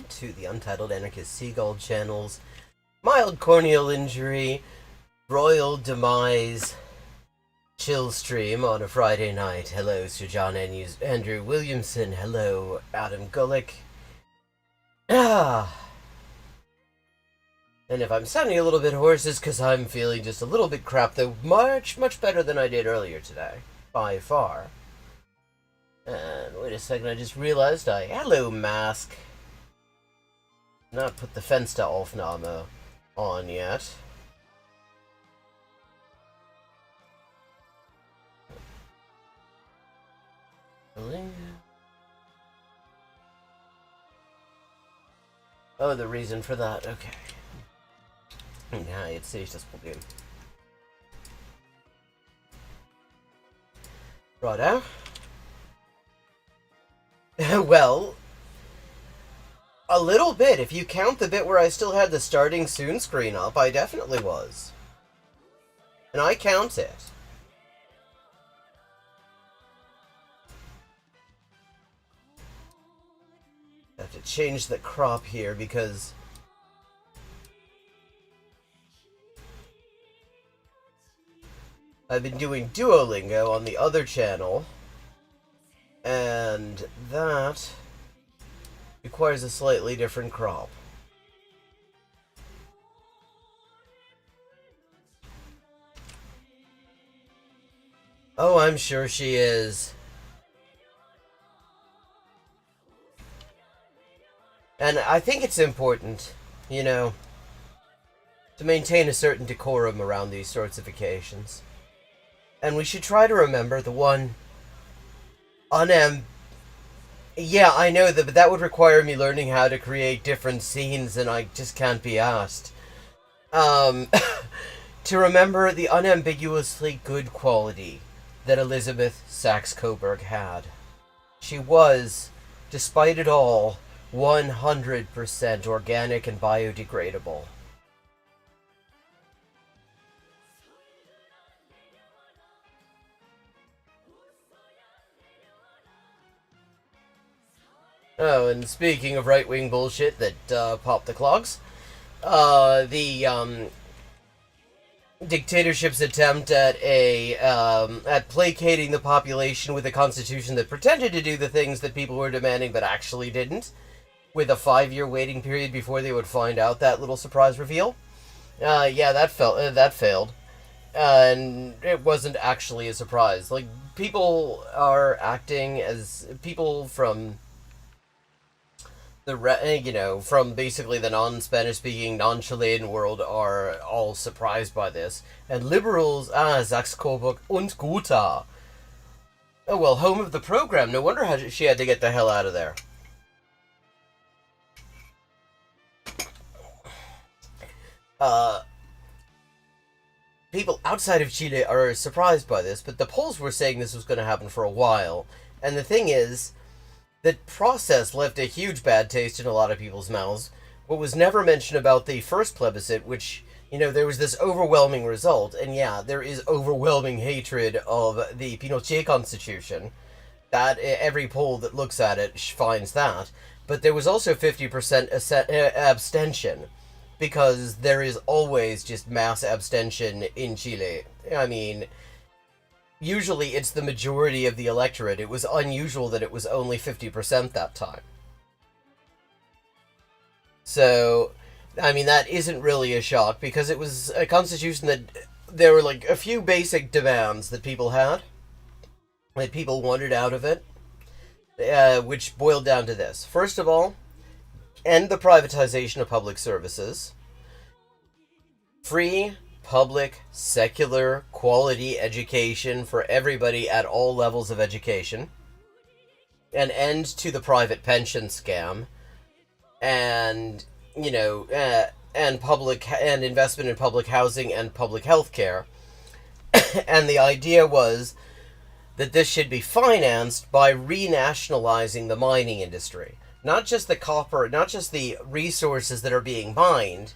to the Untitled Anarchist Seagull channel's mild corneal injury, royal demise, chill stream on a Friday night. Hello, Sir John Andrew Williamson. Hello, Adam Gulick. And if I'm sounding a little bit hoarse, it's because I'm feeling just a little bit crap, though much better than I did earlier today. By far. And wait a second, I just realized hello, mask. Not put the Fenster-Aufnahme on yet. Oh, the reason for that, okay. Ja, jetzt sehe ich das Problem. Righto. Well, a little bit. If you count the bit where I still had the starting soon screen up, I definitely was. And I count it. I have to change the crop here because I've been doing Duolingo on the other channel, and that requires a slightly different crop. Oh, I'm sure she is. And I think it's important, you know, to maintain a certain decorum around these sorts of occasions. And we should try to remember the one Yeah, I know that, but that would require me learning how to create different scenes, and I just can't be asked. To remember the unambiguously good quality that Elizabeth Saxe-Coburg had. She was, despite it all, 100% organic and biodegradable. Oh, and speaking of right-wing bullshit that popped the clogs, the dictatorship's attempt at at placating the population with a constitution that pretended to do the things that people were demanding but actually didn't, with a 5-year waiting period before they would find out that little surprise reveal. Yeah, that failed. And it wasn't actually a surprise. Like, people are acting as people from from basically the non-Spanish speaking, non-Chilean world are all surprised by this. And liberals, Saxe-Coburg und Gotha. Oh well, home of the program. No wonder how she had to get the hell out of there. People outside of Chile are surprised by this, but the polls were saying this was going to happen for a while. And the thing is, that process left a huge bad taste in a lot of people's mouths. What was never mentioned about the first plebiscite, which, there was this overwhelming result, and yeah, there is overwhelming hatred of the Pinochet Constitution. That every poll that looks at it finds that. But there was also 50% abstention, because there is always just mass abstention in Chile. I mean, usually it's the majority of the electorate. It was unusual that it was only 50% that time. So, I mean, that isn't really a shock, because it was a constitution that there were like a few basic demands that people had, that people wanted out of it, which boiled down to this. First of all, end the privatization of public services, free public, secular, quality education for everybody at all levels of education, an end to the private pension scam, and, and investment in public housing and public health care. And the idea was that this should be financed by renationalizing the mining industry. Not just the copper, not just the resources that are being mined,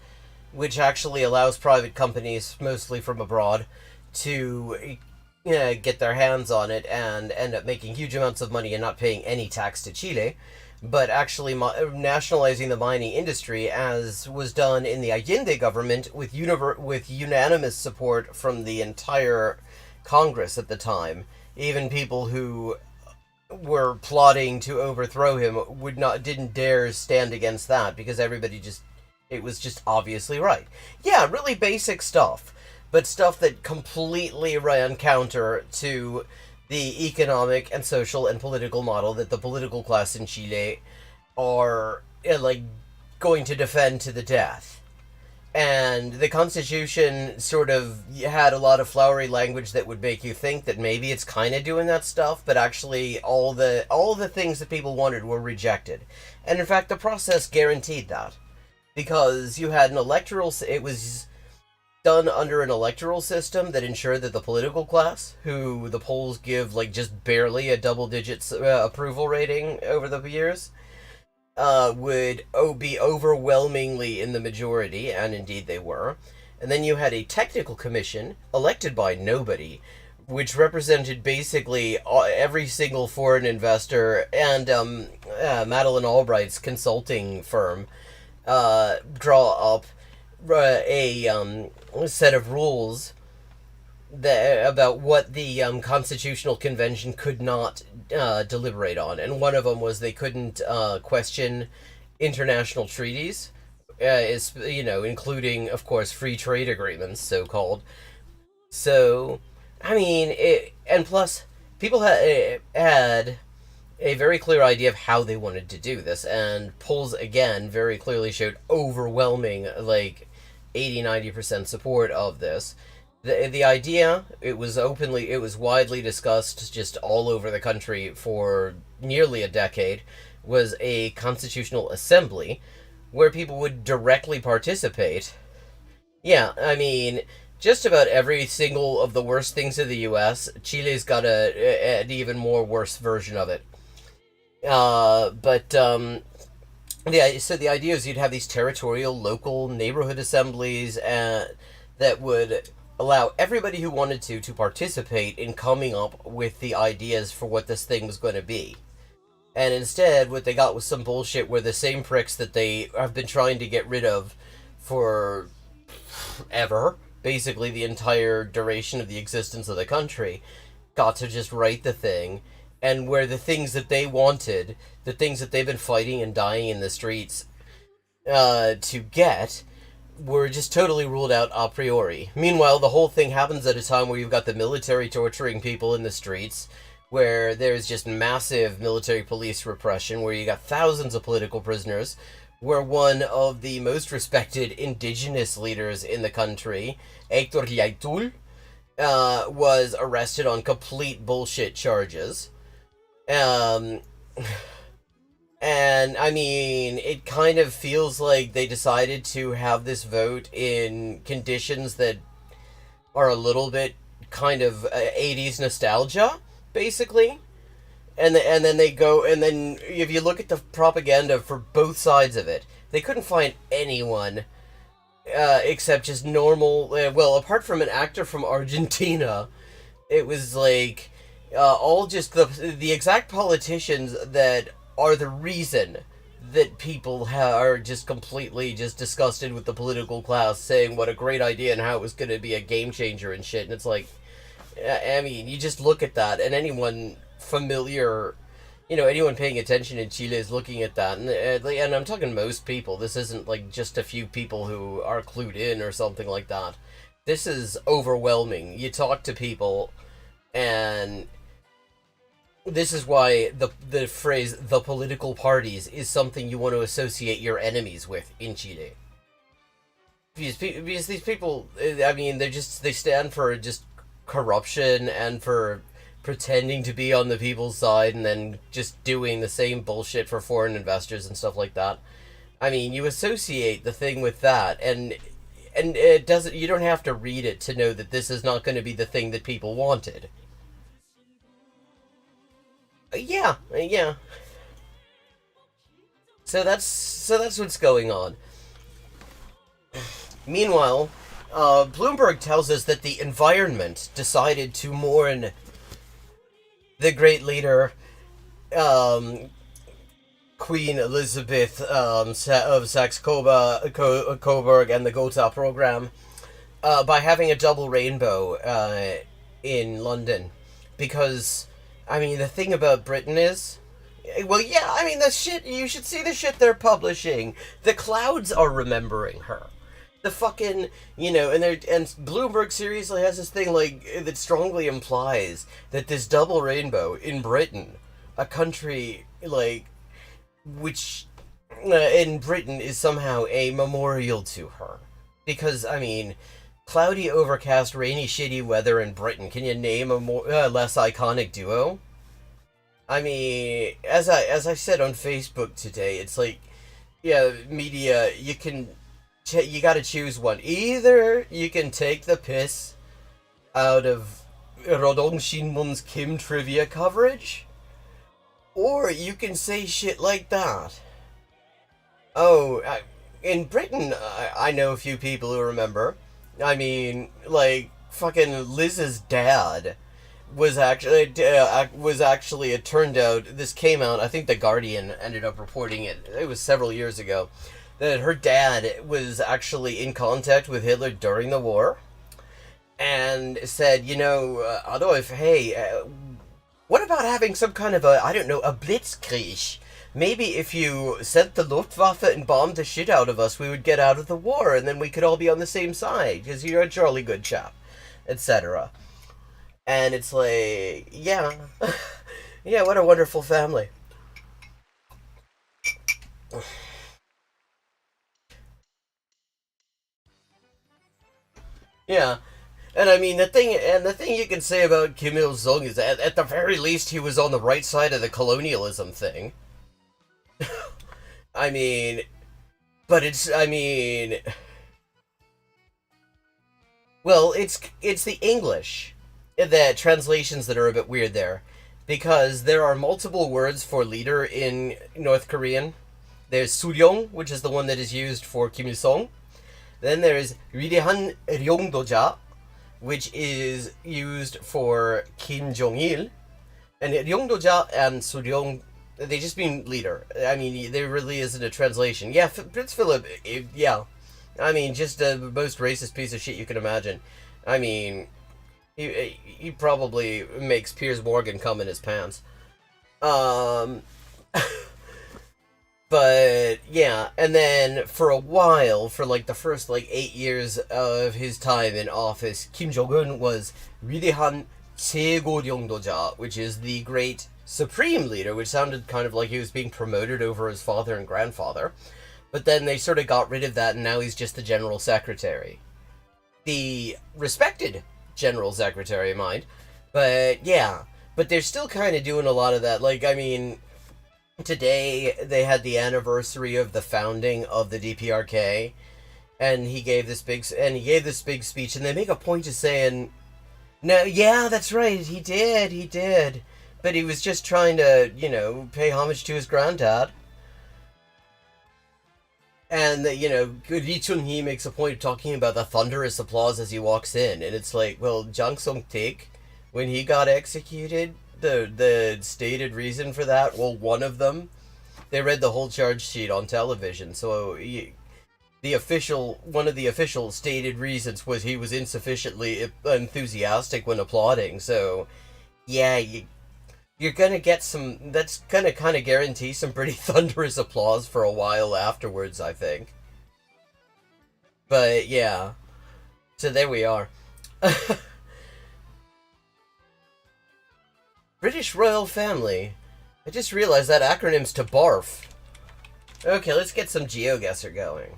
which actually allows private companies, mostly from abroad, to get their hands on it and end up making huge amounts of money and not paying any tax to Chile. but actually nationalizing the mining industry, as was done in the Allende government with with unanimous support from the entire Congress at the time. Even people who were plotting to overthrow him didn't dare stand against that, because everybody just, it was just obviously right. Yeah, really basic stuff, but stuff that completely ran counter to the economic and social and political model that the political class in Chile are like going to defend to the death. And the Constitution sort of had a lot of flowery language that would make you think that maybe it's kind of doing that stuff, but actually all the things that people wanted were rejected. And in fact, the process guaranteed that, because you had an electoral. It was done under an electoral system that ensured that the political class, who the polls give like just barely a double-digit approval rating over the years, would be overwhelmingly in the majority, and indeed they were. And then you had a technical commission elected by nobody, which represented basically every single foreign investor, and Madeleine Albright's consulting firm draw up a set of rules about what the Constitutional Convention could not deliberate on, and one of them was they couldn't question international treaties, including, of course, free trade agreements, so called. So, I mean, and plus, people had a very clear idea of how they wanted to do this, and polls again very clearly showed overwhelming, like 80-90% support of this. The idea, it was widely discussed just all over the country for nearly a decade, was a constitutional assembly where people would directly participate. Yeah, I mean, just about every single of the worst things in the U.S., Chile's got an even more worse version of it. So the idea is you'd have these territorial, local neighborhood assemblies that would allow everybody who wanted to participate in coming up with the ideas for what this thing was going to be. And instead, what they got was some bullshit where the same pricks that they have been trying to get rid of for ever, basically the entire duration of the existence of the country, got to just write the thing, and where the things that they wanted, the things that they've been fighting and dying in the streets to get, were just totally ruled out a priori. Meanwhile, the whole thing happens at a time where you've got the military torturing people in the streets, where there's just massive military police repression, where you got thousands of political prisoners, where one of the most respected indigenous leaders in the country, Héctor Yaitul, was arrested on complete bullshit charges. And, I mean, it kind of feels like they decided to have this vote in conditions that are a little bit kind of 80s nostalgia, basically. And then they go, and then if you look at the propaganda for both sides of it, they couldn't find anyone except just normal, well, apart from an actor from Argentina, it was like all just the exact politicians that are the reason that people are just completely just disgusted with the political class, saying what a great idea and how it was going to be a game changer and shit. And it's like, I mean, you just look at that, and anyone familiar, anyone paying attention in Chile is looking at that, and I'm talking most people. This isn't like just a few people who are clued in or something like that. This is overwhelming. You talk to people, and this is why the phrase "the political parties" is something you want to associate your enemies with in Chile. Because these people, I mean, they stand for just corruption and for pretending to be on the people's side and then just doing the same bullshit for foreign investors and stuff like that. I mean, you associate the thing with that, and it doesn't. You don't have to read it to know that this is not going to be the thing that people wanted. Yeah. So that's what's going on. Meanwhile, Bloomberg tells us that the environment decided to mourn the great leader, Queen Elizabeth of Saxe-Coburg and the Gotha program by having a double rainbow in London. Because, I mean, the thing about Britain is, well, yeah, I mean, the shit, you should see the shit they're publishing. The clouds are remembering her. The fucking, and Bloomberg seriously has this thing, like, that strongly implies that this double rainbow in Britain, a country, like, which in Britain is somehow a memorial to her. Because, I mean, cloudy, overcast, rainy, shitty weather in Britain. Can you name a more less iconic duo? I mean, as I said on Facebook today, it's like, yeah, media. You got to choose one. Either you can take the piss out of Rodong Shinmun's Kim trivia coverage, or you can say shit like that. Oh, in Britain, I know a few people who remember. I mean, like, fucking Liz's dad was actually it turned out, this came out, I think the Guardian ended up reporting it was several years ago, that her dad was actually in contact with Hitler during the war and said, Adolf, hey, what about having some kind of a, I don't know, a blitzkrieg? Maybe if you sent the Luftwaffe and bombed the shit out of us, we would get out of the war, and then we could all be on the same side, because you're a jolly good chap, etc. And it's like, yeah. Yeah, what a wonderful family. Yeah. And I mean, the thing you can say about Kim Il Sung is that at the very least he was on the right side of the colonialism thing. I mean, but well, it's the English, the translations that are a bit weird there, because there are multiple words for leader in North Korean. There's Suryong, which is the one that is used for Kim Il Sung. Then there's Widehan Ryongdoja, which is used for Kim Jong Il. And Ryongdoja and Suryong, they just mean leader. I mean, there really isn't a translation. Yeah, Prince Philip, yeah. I mean, just the most racist piece of shit you can imagine. I mean, he probably makes Piers Morgan come in his pants. Um, but yeah, and then for a while, for like the first like 8 years of his time in office, Kim Jong Un was 위대한 최고령도자, which is the great supreme leader, which sounded kind of like he was being promoted over his father and grandfather. But then they sort of got rid of that, and now he's just the general secretary, the respected general secretary, mind. But yeah, but they're still kind of doing a lot of that. Like, I mean, today they had the anniversary of the founding of the DPRK, and he gave this big speech, and they make a point of saying, "No, yeah, that's right, he did, but he was just trying to, pay homage to his granddad." And Lee Chun-hee makes a point of talking about the thunderous applause as he walks in, and it's like, well, Jang Sung-taek, when he got executed, the stated reason for that, well, one of them, they read the whole charge sheet on television, so one of the official stated reasons was he was insufficiently enthusiastic when applauding. So yeah, you're gonna get some, that's gonna kind of guarantee some pretty thunderous applause for a while afterwards, I think. But yeah, so there we are. British royal family. I just realized that acronym's to barf. Okay, let's get some Geoguessr going.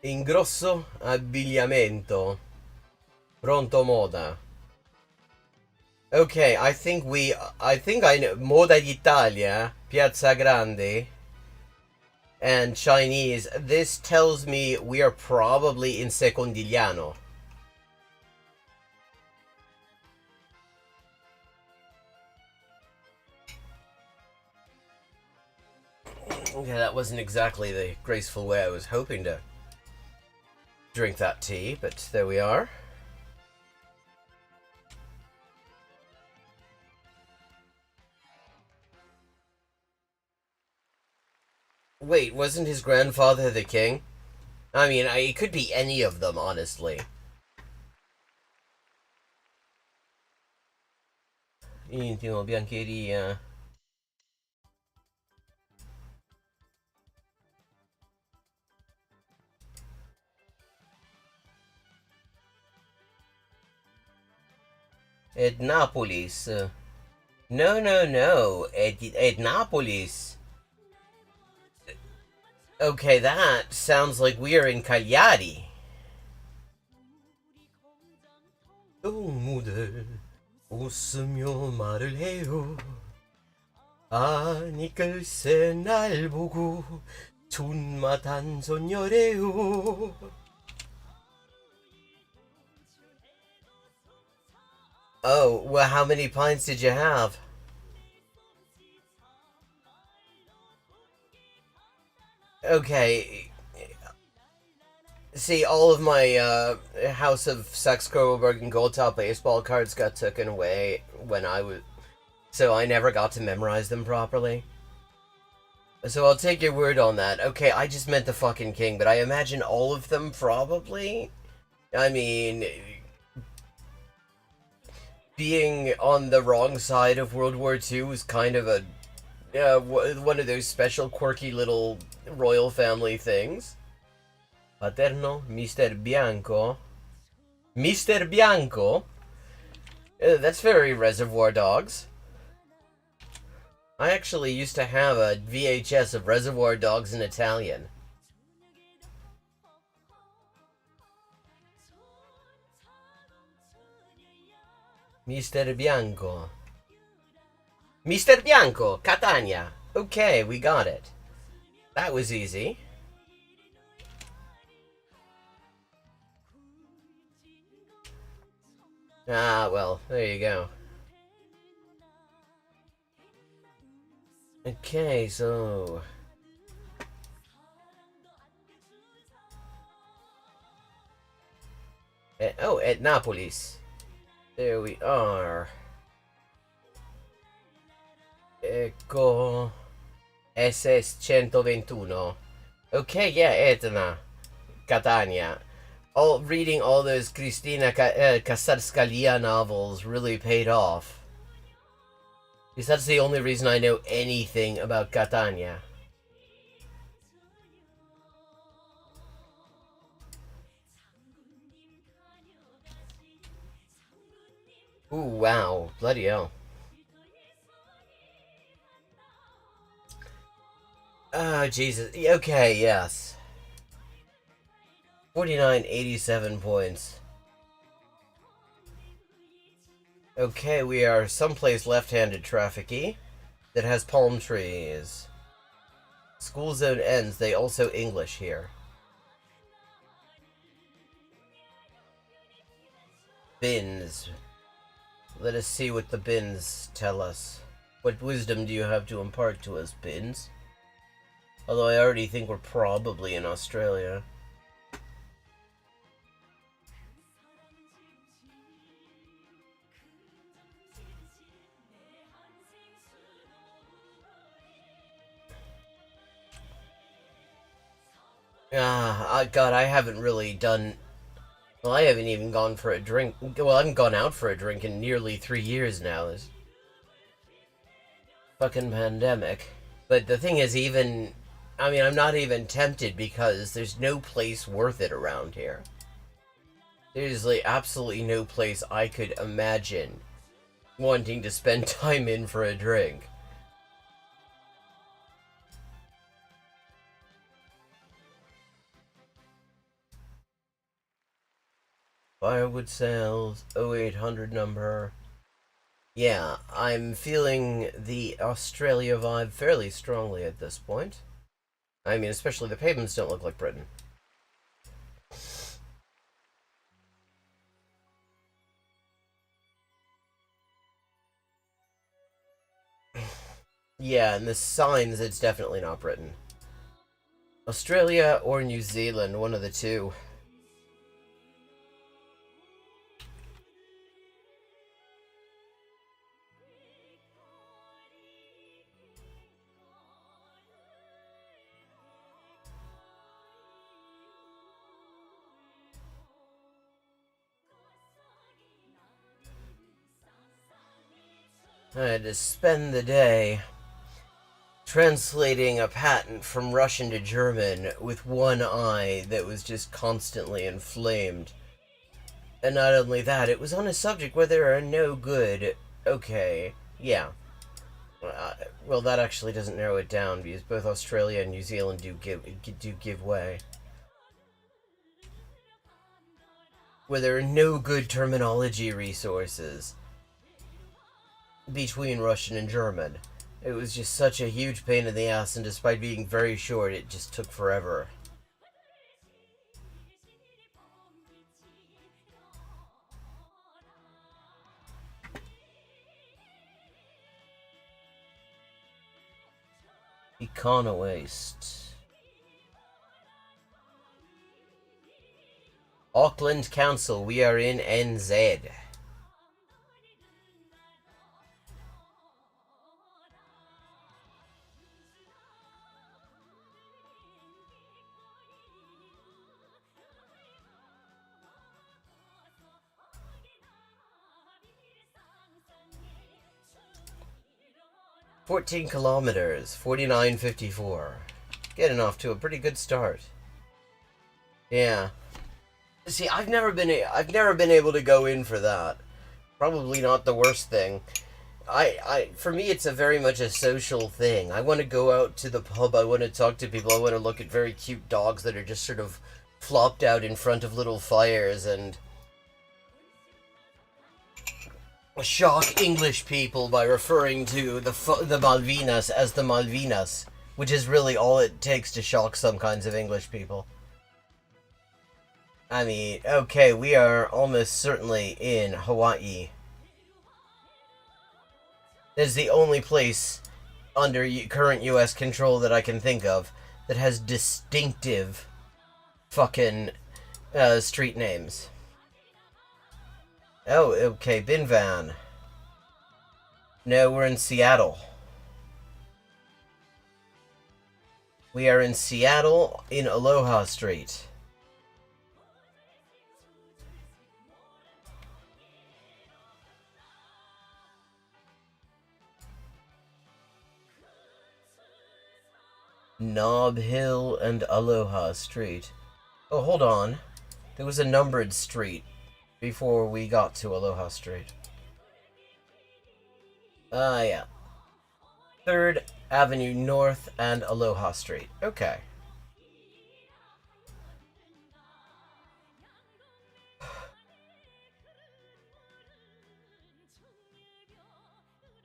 Ingrosso abbigliamento. Pronto moda. Okay, I know Moda d'Italia, Piazza Grande, and Chinese. This tells me we are probably in Secondigliano. Okay, that wasn't exactly the graceful way I was hoping to drink that tea, but there we are. Wait, wasn't his grandfather the king? I mean, it could be any of them, honestly. Intimo biancheria. Et Napolis. No, no, no. Et Napolis. Okay, that sounds like we are in Cagliari. 동무들 웃으며 말을 해요. 아니 글쎄 날 보고 존맛 한손녀래요. Oh, well, how many pints did you have? Okay. See, all of my House of Saxe Coburg and Gold Top baseball cards got taken away when I was. So I never got to memorize them properly. So I'll take your word on that. Okay, I just meant the fucking king, but I imagine all of them probably. I mean, being on the wrong side of World War II was kind of a one of those special quirky little royal family things. Paterno, Mister Bianco. Mister Bianco? That's very Reservoir Dogs. I actually used to have a VHS of Reservoir Dogs in Italian. Mister Bianco. Mister Bianco, Catania. Okay, we got it. That was easy. Ah, well, there you go. Okay, so... at Napolis. There we are. Ecco. SS 121. Okay, yeah, Etna. Catania. Reading all those Cristina Casar novels really paid off. Because that's the only reason I know anything about Catania. Ooh, wow. Bloody hell. Oh, Jesus. Okay, yes. 4987 points. Okay, we are someplace left-handed traffic-y that has palm trees. School zone ends. They also English here. Bins. Let us see what the bins tell us. What wisdom do you have to impart to us, bins? Although I already think we're probably in Australia. God, I haven't really done... Well, I haven't even gone for a drink. Well, I haven't gone out for a drink in nearly 3 years now. This fucking pandemic. But the thing is, even... I mean, I'm not even tempted because there's no place worth it around here. There's, like, absolutely no place I could imagine wanting to spend time in for a drink. Firewood sales, 0800 number. Yeah, I'm feeling the Australia vibe fairly strongly at this point. I mean, especially the pavements don't look like Britain. Yeah, and the signs, it's definitely not Britain. Australia or New Zealand, one of the two. I had to spend the day translating a patent from Russian to German with one eye that was just constantly inflamed. And not only that, it was on a subject where there are no good. Okay, yeah. Well, that actually doesn't narrow it down because both Australia and New Zealand do give way. Where there are no good terminology resources between Russian and German. It was just such a huge pain in the ass, and despite being very short, it just took forever. Econo waste. Auckland Council, we are in NZ. $14 kilometers, 49.54. Getting off to a pretty good start. Yeah. See, I've never been able to go in for that. Probably not the worst thing. For me, it's a very much a social thing. I want to go out to the pub. I want to talk to people. I want to look at very cute dogs that are just sort of flopped out in front of little fires and shock English people by referring to the Malvinas as the Malvinas, which is really all it takes to shock some kinds of English people. I mean, okay, we are almost certainly in Hawaii. It's the only place under current U.S. control that I can think of that has distinctive fucking street names. Oh, okay, bin van. No, we're in Seattle. We are in Seattle in Aloha Street. Nob Hill and Aloha Street. Oh, hold on. There was a numbered street before we got to Aloha Street. Yeah. 3rd Avenue North and Aloha Street. Okay.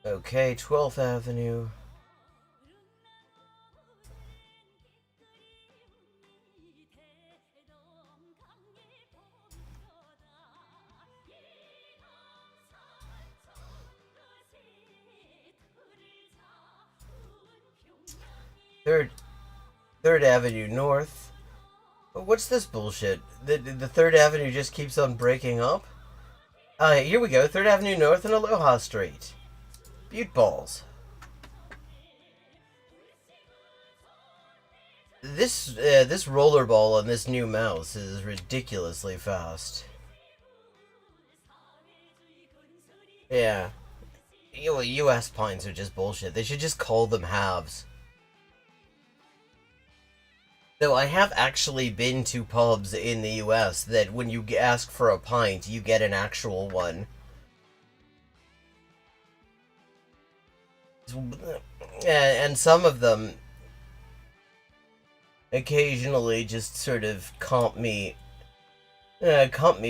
Okay, 12th Avenue. Third Avenue North. What's this bullshit? The 3rd Avenue just keeps on breaking up? Here we go. 3rd Avenue North and Aloha Street. Butte balls. This rollerball on this new mouse is ridiculously fast. Yeah. U.S. pines are just bullshit. They should just call them halves. Though I have actually been to pubs in the US that when you ask for a pint, you get an actual one. And some of them occasionally just sort of comp me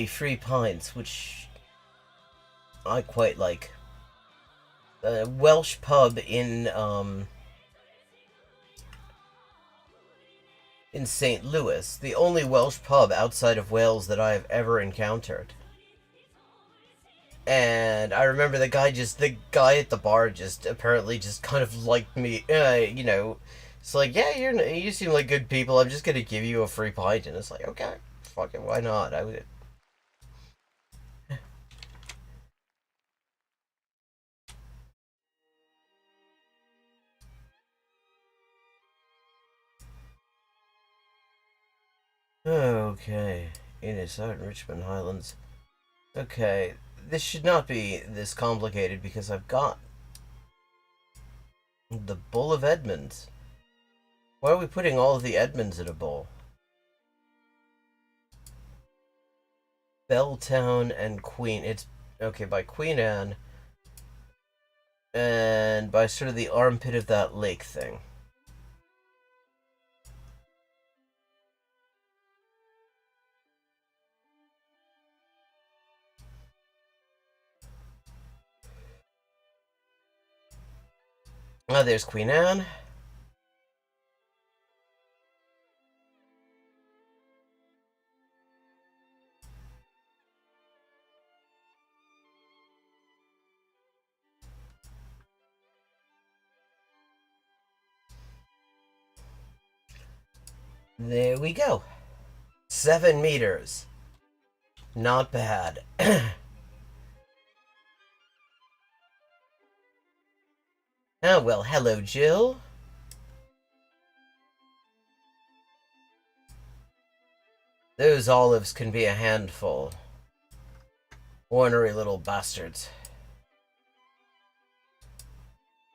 free pints, which I quite like. A Welsh pub in St. Louis, the only Welsh pub outside of Wales that I have ever encountered. And I remember the guy at the bar just apparently just kind of liked me, it's like, yeah, you seem like good people, I'm just gonna give you a free pint, and it's like, okay, fucking, why not? I would. Okay, inside Richmond Highlands. Okay, this should not be this complicated because I've got The Bull of Edmonds. Why are we putting all of the Edmonds in a bowl? Belltown and Queen. It's okay by Queen Anne and by sort of the armpit of that lake thing. Oh, there's Queen Anne. There we go. 7 meters. Not bad. Oh, well, hello, Jill. Those olives can be a handful. Ornery little bastards.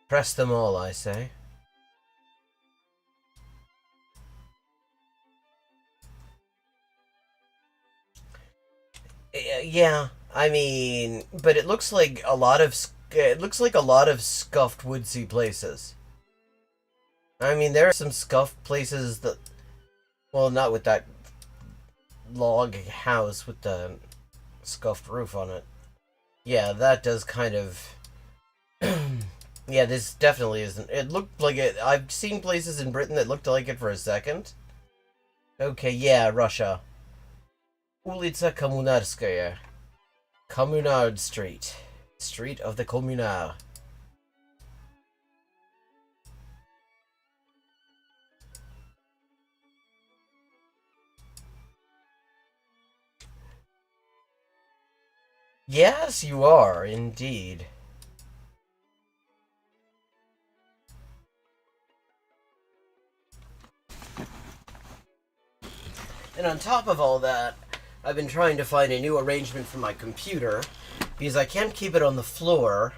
Press them all, I say. Yeah, I mean, but it looks like a lot of scuffed woodsy places. I mean, there are some scuffed places that, well, not with that log house with the scuffed roof on it. Yeah, that does kind of. Yeah, this definitely isn't. It looked like it. I've seen places in Britain that looked like it for a second. Okay, yeah, Russia. Ulica Komunarskaya. Communard Street. Street of the Communard. Yes, you are, indeed. And on top of all that, I've been trying to find a new arrangement for my computer because I can't keep it on the floor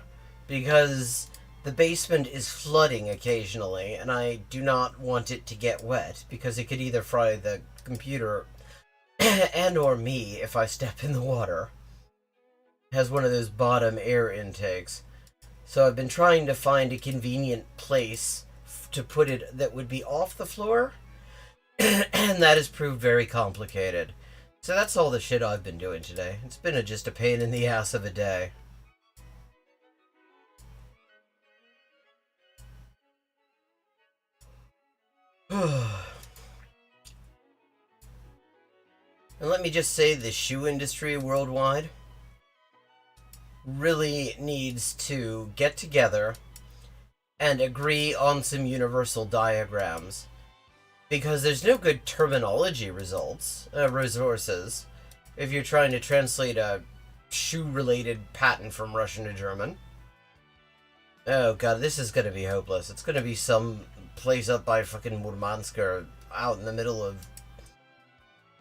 because the basement is flooding occasionally and I do not want it to get wet because it could either fry the computer and or me if I step in the water. It has one of those bottom air intakes. So I've been trying to find a convenient place to put it that would be off the floor and that has proved very complicated. So that's all the shit I've been doing today. It's been just a pain in the ass of a day. And let me just say, the shoe industry worldwide really needs to get together and agree on some universal diagrams. Because there's no good terminology resources if you're trying to translate a shoe-related patent from Russian to German. Oh god, this is gonna be hopeless. It's gonna be some place up by fucking Murmansk or out in the middle of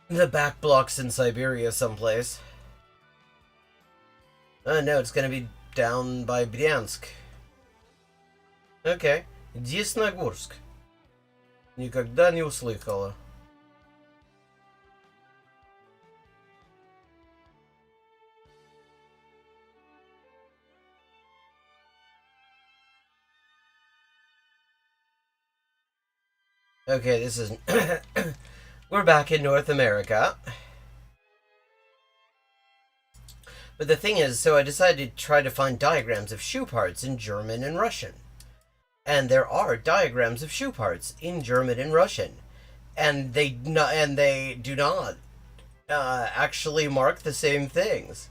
the back blocks in Siberia someplace. No, it's gonna be down by Bryansk. Okay. Десногорск. Никогда не услыхала. Okay, this is... We're back in North America. But the thing is, so I decided to try to find diagrams of shoe parts in German and Russian. And there are diagrams of shoe parts in German and Russian. And they do not actually mark the same things.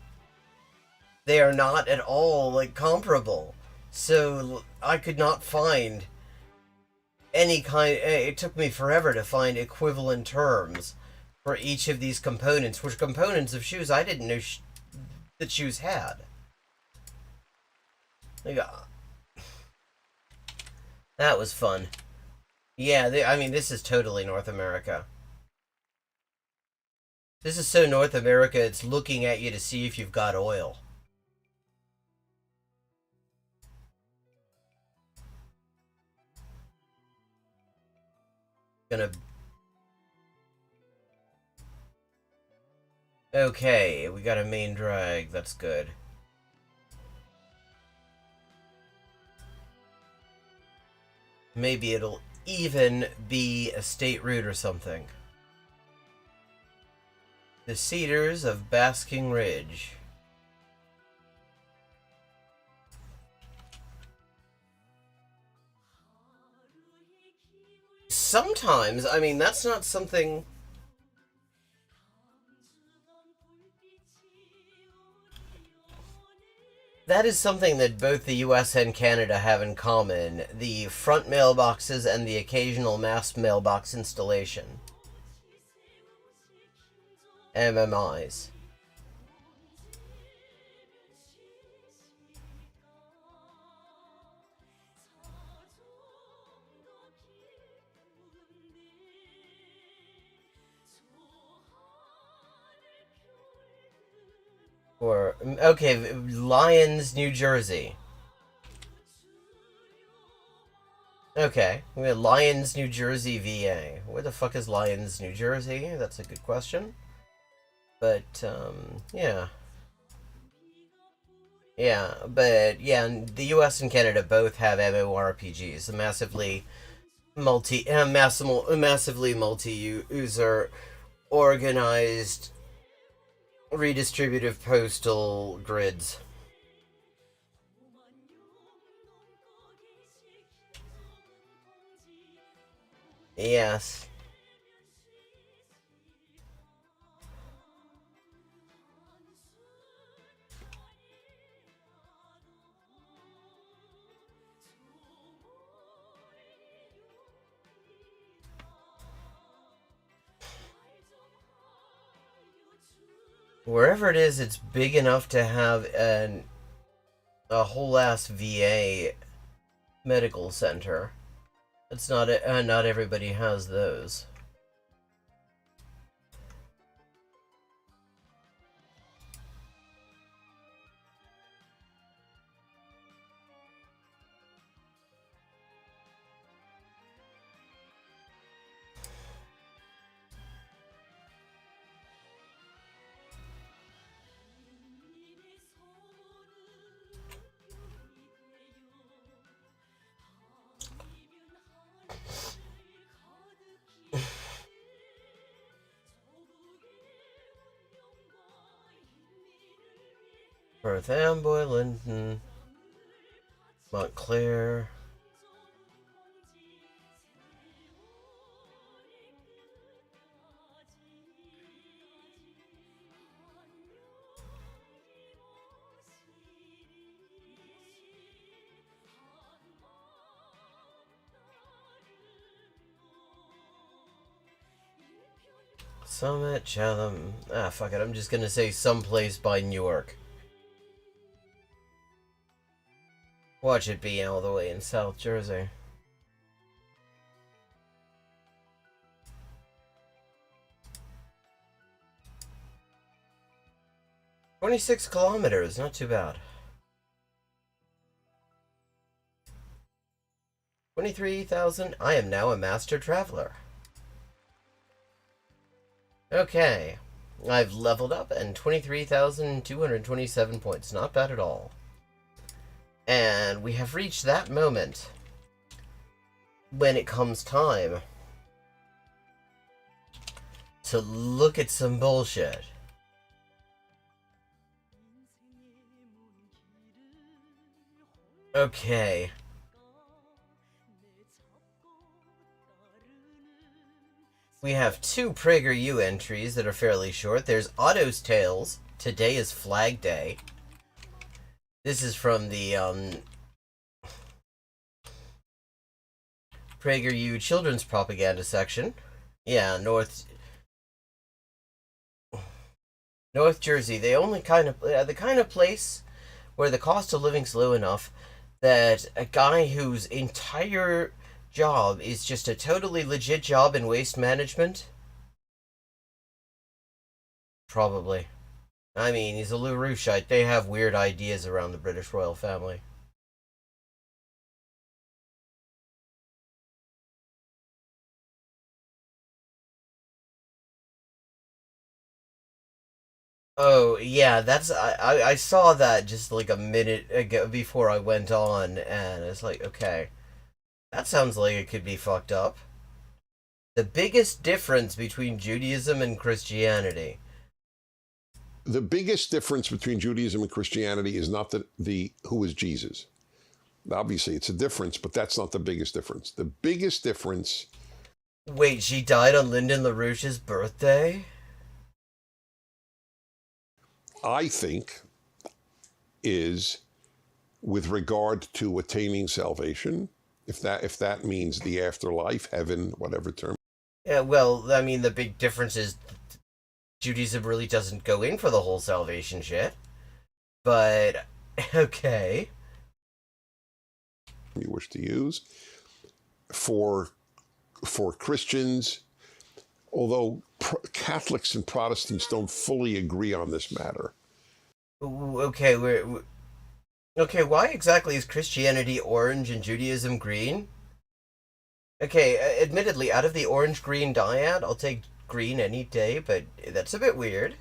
They are not at all, like, comparable. So I could not find any kind... It took me forever to find equivalent terms for each of these components, which components of shoes I didn't know that shoes had. Like, that was fun. Yeah, I mean, this is totally North America. This is so North America, it's looking at you to see if you've got oil. Gonna... Okay, we got a main drag. That's good. Maybe it'll even be a state route or something. The Cedars of Basking Ridge. Sometimes, I mean, that's not something... That is something that both the US and Canada have in common. The front mailboxes and the occasional mass mailbox installation. MMIs. Or, okay, Lyons, New Jersey. Okay, we have Lyons, New Jersey, VA. Where the fuck is Lyons, New Jersey? That's a good question. But, yeah. Yeah, but, yeah, the US and Canada both have MMORPGs. A massively multi-user, organized, redistributive postal grids. Yes. Wherever it is, it's big enough to have a whole ass VA medical center. It's not everybody has those. Perth Amboy, Linden, Montclair. Summit, Chatham. Ah, fuck it. I'm just gonna say someplace by Newark. Watch it be all the way in South Jersey. "26 kilometers, not too bad. 23,000. I am now a master traveler. Okay. I've leveled up and 23,227 points. Not bad at all. And we have reached that moment when it comes time to look at some bullshit. Okay. We have two PragerU entries that are fairly short. There's Otto's Tales. Today is Flag Day. This is from the PragerU children's propaganda section. Yeah, North Jersey. They only the kind of place where the cost of living's low enough that a guy whose entire job is just a totally legit job in waste management. Probably. I mean, he's a LaRoucheite. They have weird ideas around the British royal family. Oh yeah, I saw that just like a minute ago before I went on, and it's like, okay, that sounds like it could be fucked up. The biggest difference between Judaism and Christianity. The biggest difference between Judaism and Christianity is not the who is Jesus. Obviously, it's a difference, but that's not the biggest difference. The biggest difference, Wait, she died on Lyndon LaRouche's birthday? I think, is with regard to attaining salvation. If that means the afterlife, heaven, whatever term. Yeah, well, I mean, the big difference is Judaism really doesn't go in for the whole salvation shit. But, okay. You wish to use for Christians, although Catholics and Protestants don't fully agree on this matter. Okay, okay, why exactly is Christianity orange and Judaism green? Okay, admittedly, out of the orange-green dyad, I'll take green any day, but that's a bit weird.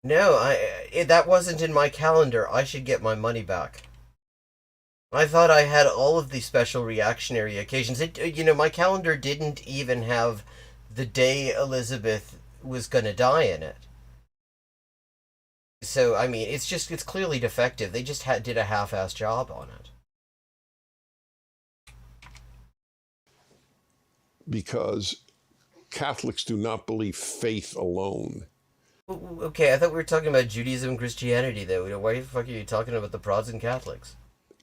No, that wasn't in my calendar. I should get my money back. I thought I had all of the special reactionary occasions. My calendar didn't even have the day Elizabeth was gonna die in it. So, I mean, it's clearly defective. They just did a half-ass job on it. Because Catholics do not believe faith alone Okay, I thought we were talking about Judaism and Christianity, though. Why the fuck are you talking about the Protestant and Catholics?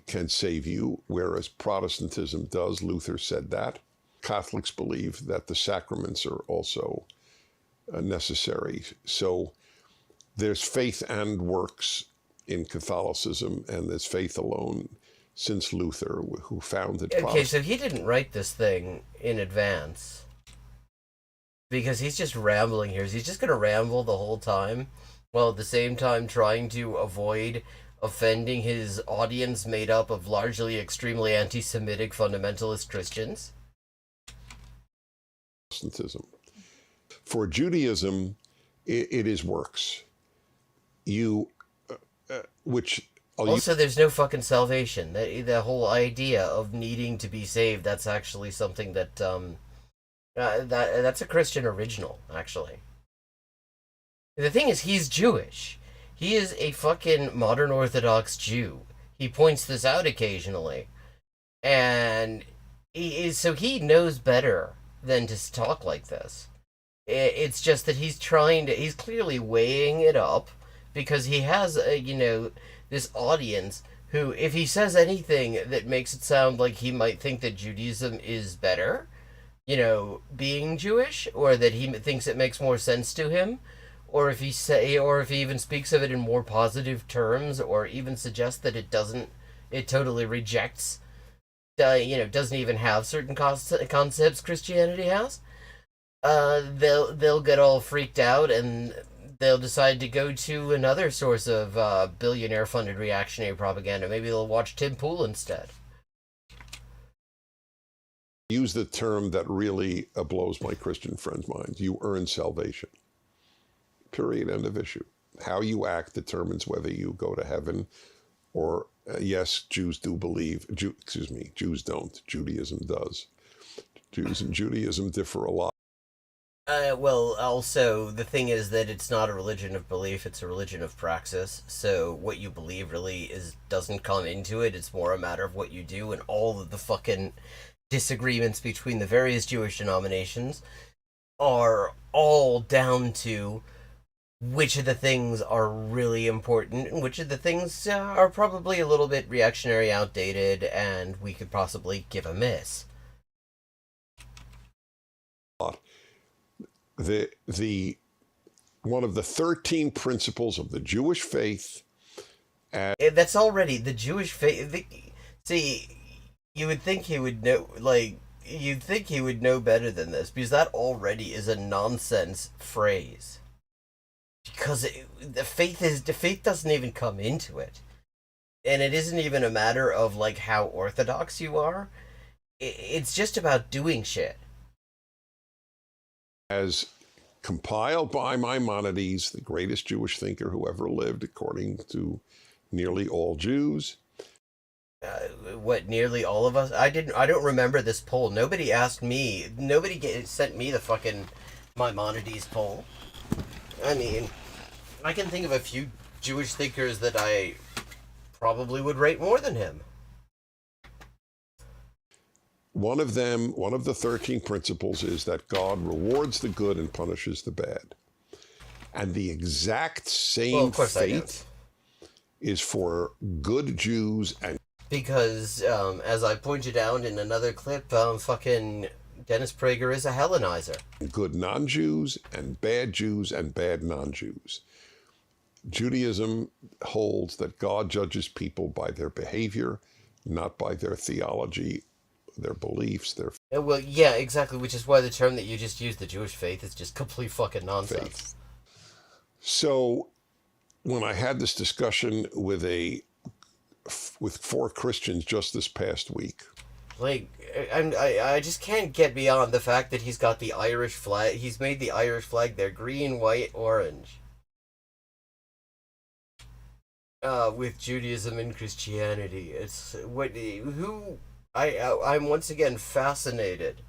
can save you, whereas Protestantism does. Luther said that. Catholics believe that the sacraments are also necessary. So there's faith and works in Catholicism, and there's faith alone since Luther, who founded Okay, so Protestant. he didn't write this thing in advance. Because he's just rambling here. He's just gonna ramble the whole time, while at the same time trying to avoid offending his audience made up of largely extremely anti-Semitic fundamentalist Christians. Protestantism. For Judaism, it is works. You, which Also, there's no fucking salvation. The whole idea of needing to be saved, that's actually something that, that's a Christian original, actually. The thing is, he's Jewish. He is a fucking modern Orthodox Jew. He points this out occasionally. And so he knows better than to talk like this. It's just that he's clearly weighing it up because he has, this audience who, if he says anything that makes it sound like he might think that Judaism is better, being Jewish, or that he thinks it makes more sense to him, or if he even speaks of it in more positive terms, or even suggests that it totally rejects, doesn't even have certain concepts Christianity has. They'll get all freaked out and they'll decide to go to another source of billionaire funded reactionary propaganda. Maybe they'll watch Tim Pool instead. use the term that really blows my Christian friends' minds. You earn salvation. Period. End of issue. How you act determines whether you go to heaven or, yes, Jews do believe, Jews don't. Judaism does. Jews and Judaism differ a lot. Well, also, the thing is that it's not a religion of belief, it's a religion of praxis. So what you believe really doesn't come into it, it's more a matter of what you do, and all of the fucking disagreements between the various Jewish denominations are all down to which of the things are really important and which of the things are probably a little bit reactionary, outdated, and we could possibly give a miss. The one of the 13 principles of the Jewish faith. That's already the Jewish faith. See, you would think he would know, you'd think he would know better than this, because that already is a nonsense phrase. Because the faith doesn't even come into it, and it isn't even a matter of how orthodox you are. It's just about doing shit. As compiled by Maimonides, the greatest Jewish thinker who ever lived, according to nearly all Jews. What, nearly all of us? I don't remember this poll. Nobody asked me. Sent me the fucking Maimonides poll. I mean, I can think of a few Jewish thinkers that I probably would rate more than him. One of the 13 principles is that God rewards the good and punishes the bad. And the exact same fate is for good Jews and... Because, as I pointed out in another clip, fucking Dennis Prager is a Hellenizer. Good non-Jews and bad non-Jews. Judaism holds that God judges people by their behavior, not by their theology, their beliefs, their... Well, yeah, exactly, which is why the term that you just used, the Jewish faith, is just complete fucking nonsense. Faith. So, when I had this discussion with 4 Christians just this past week. Like, I just can't get beyond the fact that he's got the Irish flag. He's made the Irish flag there green, white, orange. With Judaism and Christianity. I'm once again fascinated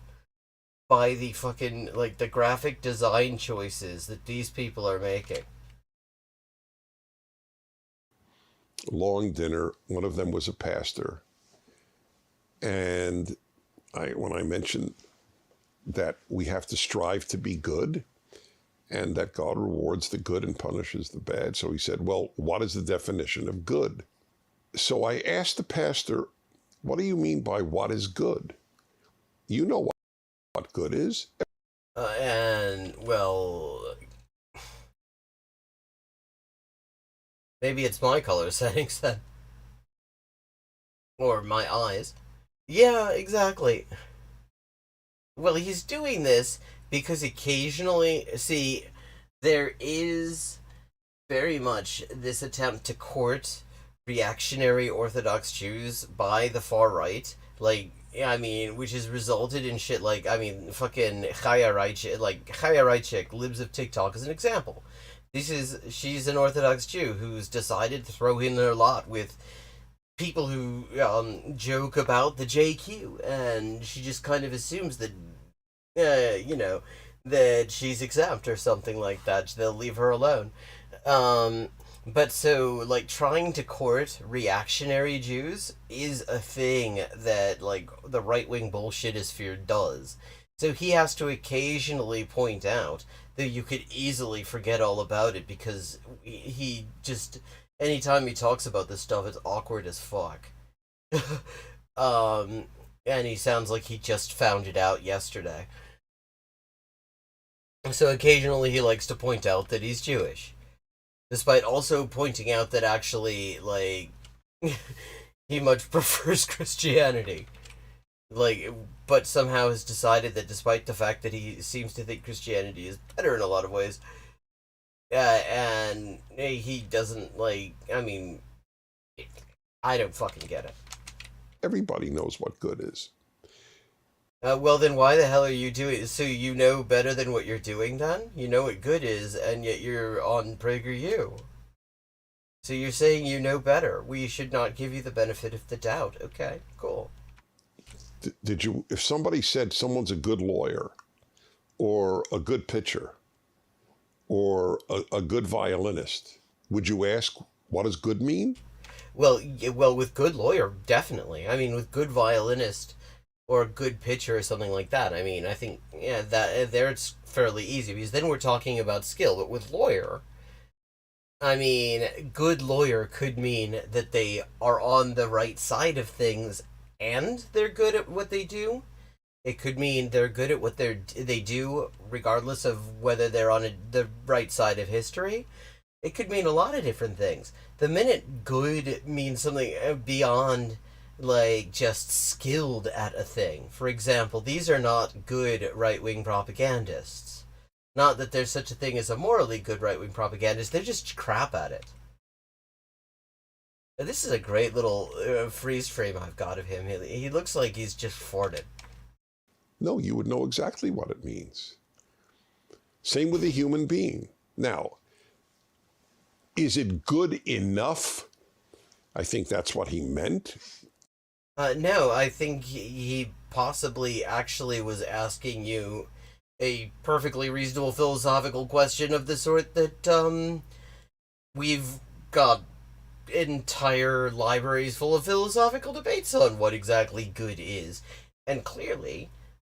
by the fucking, like, the graphic design choices that these people are making. Long dinner. One of them was a pastor. And when I mentioned that we have to strive to be good and that God rewards the good and punishes the bad. So he said, well, what is the definition of good? So I asked the pastor, what do you mean by what is good? You know what good is. Well, maybe it's my color settings then. Or my eyes. Yeah, exactly. Well, he's doing this because occasionally, see, there is very much this attempt to court reactionary Orthodox Jews by the far right. Like, I mean, which has resulted in shit like, I mean, fucking Chaya Raichik, Libs of TikTok, is an example. She's an Orthodox Jew who's decided to throw in their lot with people who joke about the JQ, and she just kind of assumes that, that she's exempt or something like that. They'll leave her alone. But so, like, trying to court reactionary Jews is a thing that, like, the right-wing bullshitosphere does. So he has to occasionally point out that you could easily forget all about it because he just... Anytime he talks about this stuff, it's awkward as fuck. And he sounds like he just found it out yesterday. So occasionally he likes to point out that he's Jewish. Despite also pointing out that actually, like, he much prefers Christianity. Like, but somehow has decided that despite the fact that he seems to think Christianity is better in a lot of ways, and he doesn't, like, I mean, I don't fucking get it. Everybody knows what good is. Well, then why the hell are you doing... So you know better than what you're doing, then? You know what good is, and yet you're on PragerU. So you're saying you know better. We should not give you the benefit of the doubt. Okay, cool. Did you... If somebody said someone's a good lawyer, or a good pitcher, or a good violinist, would you ask, what does good mean? Well, with good lawyer, definitely. I mean, with good violinist... or a good pitcher or something like that. I mean, I think, yeah, that there it's fairly easy, because then we're talking about skill. But with lawyer, I mean, good lawyer could mean that they are on the right side of things and they're good at what they do. It could mean they're good at what they do, regardless of whether they're on the right side of history. It could mean a lot of different things. The minute good means something beyond... like, just skilled at a thing. For example, these are not good right-wing propagandists. Not that there's such a thing as a morally good right-wing propagandist, they're just crap at it. This is a great little freeze frame I've got of him. He looks like he's just farted. No, you would know exactly what it means. Same with a human being. Now, is it good enough? I think that's what he meant. No, I think he possibly actually was asking you a perfectly reasonable philosophical question of the sort that, we've got entire libraries full of philosophical debates on what exactly good is. And clearly,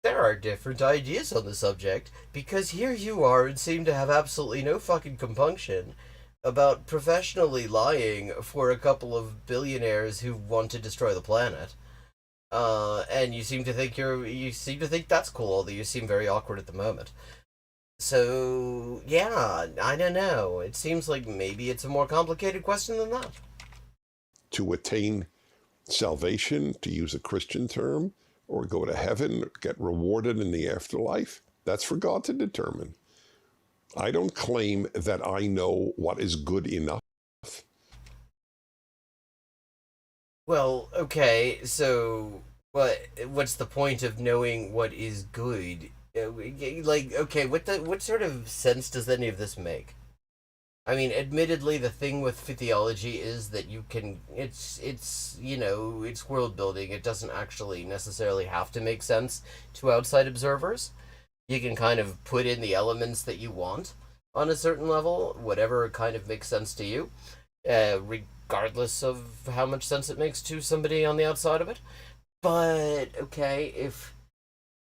there are different ideas on the subject, because here you are and seem to have absolutely no fucking compunction about professionally lying for a couple of billionaires who want to destroy the planet. And you seem to think that's cool, although you seem very awkward at the moment. So yeah, I don't know. It seems like maybe it's a more complicated question than that. To attain salvation, to use a Christian term, or go to heaven, get rewarded in the afterlife, that's for God to determine. I don't claim that I know what is good enough. Well, okay, so what's the point of knowing what is good? Like, okay, what sort of sense does any of this make? I mean, admittedly, the thing with theology is that you can it's world building. It doesn't actually necessarily have to make sense to outside observers. You can kind of put in the elements that you want on a certain level, whatever kind of makes sense to you, regardless of how much sense it makes to somebody on the outside of it. But okay, if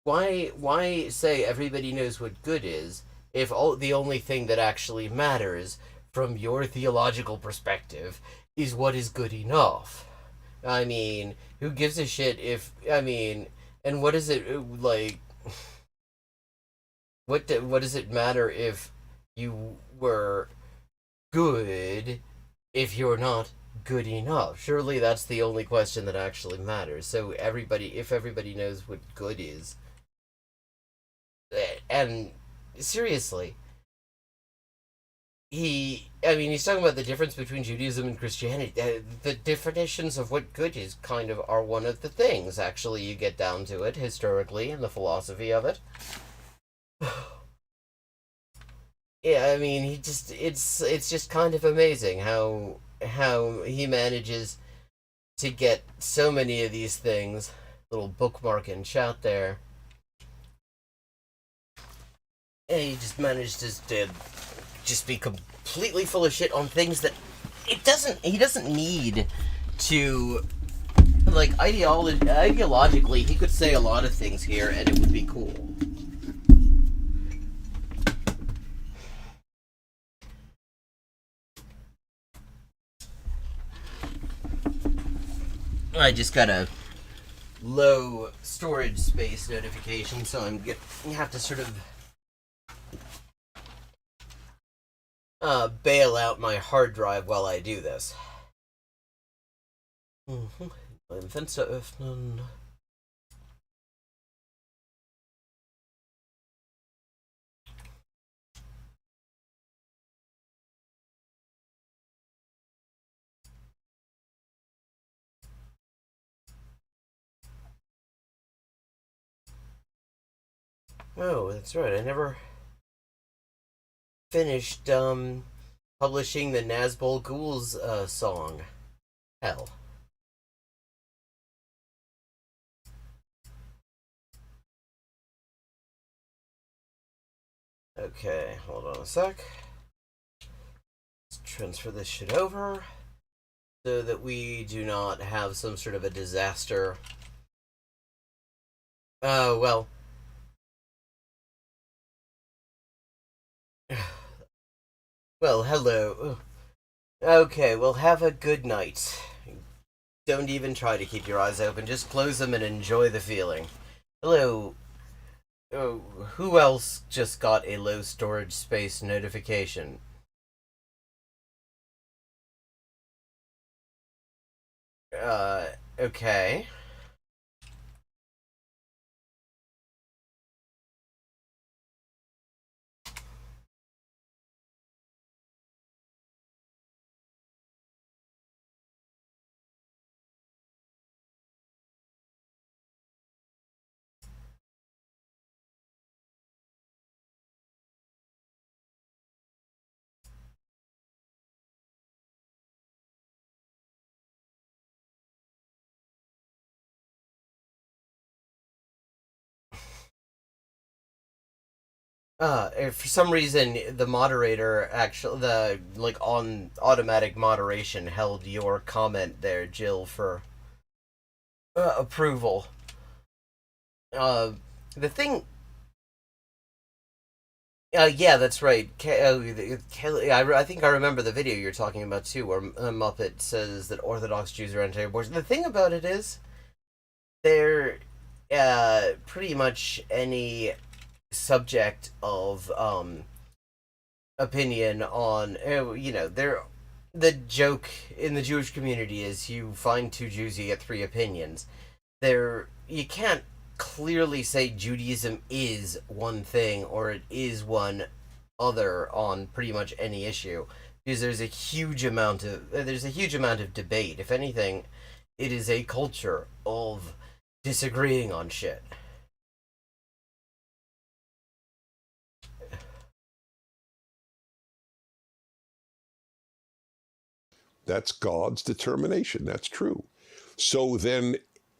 why say everybody knows what good is if the only thing that actually matters from your theological perspective is what is good enough? I mean, who gives a shit if and what is it like? What does it matter if you were good if you're not good enough? Surely that's the only question that actually matters. So if everybody knows what good is, and seriously, he's talking about the difference between Judaism and Christianity. The definitions of what good is kind of are one of the things, actually, you get down to it, historically, and the philosophy of it. Yeah, I mean, it's just kind of amazing how he manages to get so many of these things. Little bookmark in chat there. And he just managed to just be completely full of shit on things that he doesn't need to, like, ideologically he could say a lot of things here and it would be cool. I just got a low storage space notification, so I have to sort of bail out my hard drive while I do this. Fenster öffnen. Oh, that's right. I never finished publishing the Nazbol Ghouls song. Hell. Okay, hold on a sec. Let's transfer this shit over so that we do not have some sort of a disaster. Oh, well. Well, hello. Okay, well, have a good night. Don't even try to keep your eyes open. Just close them and enjoy the feeling. Hello. Oh, who else just got a low storage space notification? Okay. If for some reason the moderator actually the like on automatic moderation held your comment there, Jill, for approval. Uh, the thing, yeah, that's right. Kelly, I think I remember the video you're talking about too, where Muppet says that Orthodox Jews are anti-abortion. The thing about it is, they're pretty much any subject of opinion on they're the joke in the Jewish community is you find two Jews, you get three opinions. There, you can't clearly say Judaism is one thing or it is one other on pretty much any issue because there's a huge amount of debate. If anything, it is a culture of disagreeing on shit. That's God's determination. That's true. So then,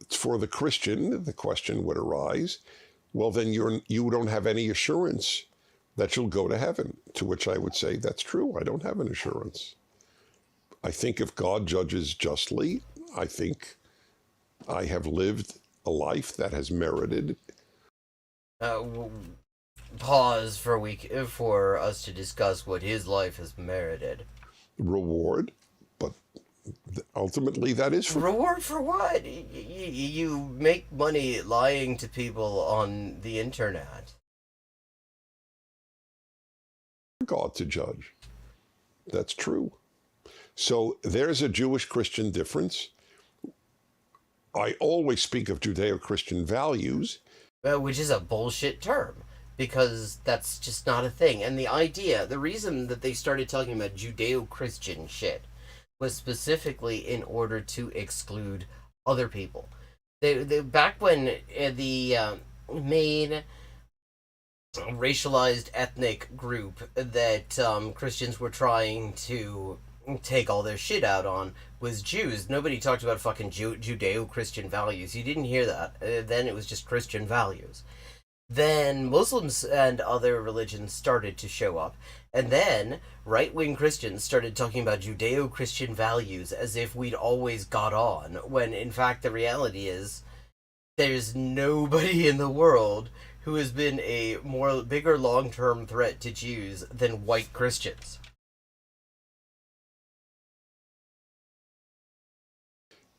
for the Christian, the question would arise, well, then you don't have any assurance that you'll go to heaven. To which I would say, that's true. I don't have an assurance. I think if God judges justly, I think I have lived a life that has merited Uh, Pause for a week for us to discuss what his life has merited. reward, but ultimately that is for Reward for what? You make money lying to people on the internet. God to judge. That's true. So there's a Jewish Christian difference. I always speak of Judeo Christian values. Which is a bullshit term. Because that's just not a thing. And the reason that they started talking about Judeo Christian shit was specifically in order to exclude other people. They back when the main racialized ethnic group that Christians were trying to take all their shit out on was Jews. Nobody talked about fucking Judeo-Christian values. You didn't hear that. Then it was just Christian values. Then Muslims and other religions started to show up. And then right wing Christians started talking about Judeo Christian values as if we'd always got on, when in fact the reality is there's nobody in the world who has been a bigger long term threat to Jews than white Christians.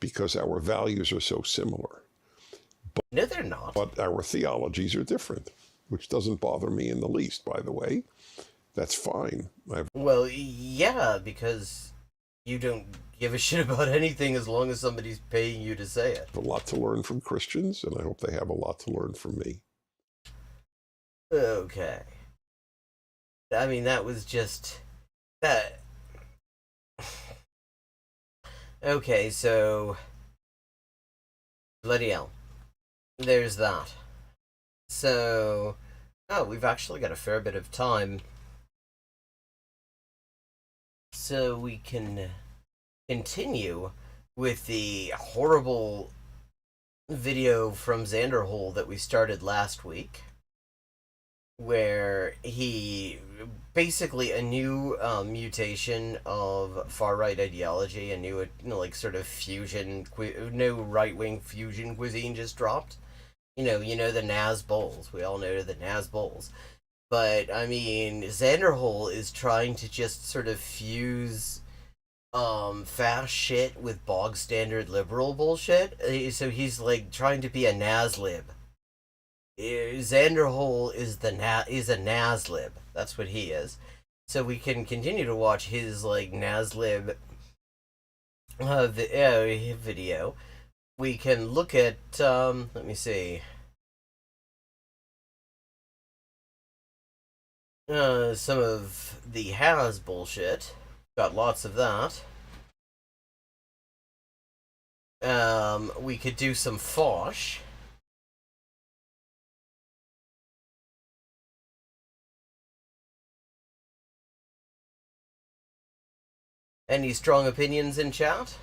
Because our values are so similar. No, they're not. But our theologies are different, which doesn't bother me in the least, by the way. That's fine. Well, yeah, because you don't give a shit about anything as long as somebody's paying you to say it. I have a lot to learn from Christians, and I hope they have a lot to learn from me. Okay. I mean, that was just that. Okay, so bloody hell. There's that. So, oh, we've actually got a fair bit of time, so we can continue with the horrible video from Xanderhole that we started last week, where he basically a new mutation of far right ideology, a new like sort of fusion, new right wing fusion cuisine just dropped. The Naz Bowls. We all know the Naz Bowls. But I mean, Xanderhole is trying to just sort of fuse fast shit with bog standard liberal bullshit. So he's like trying to be a Nazlib. Xanderhole is a Nazlib. That's what he is. So we can continue to watch his like Nazlib video. We can look at let me see. Some of the has bullshit. Got lots of that. We could do some Fosh. Any strong opinions in chat?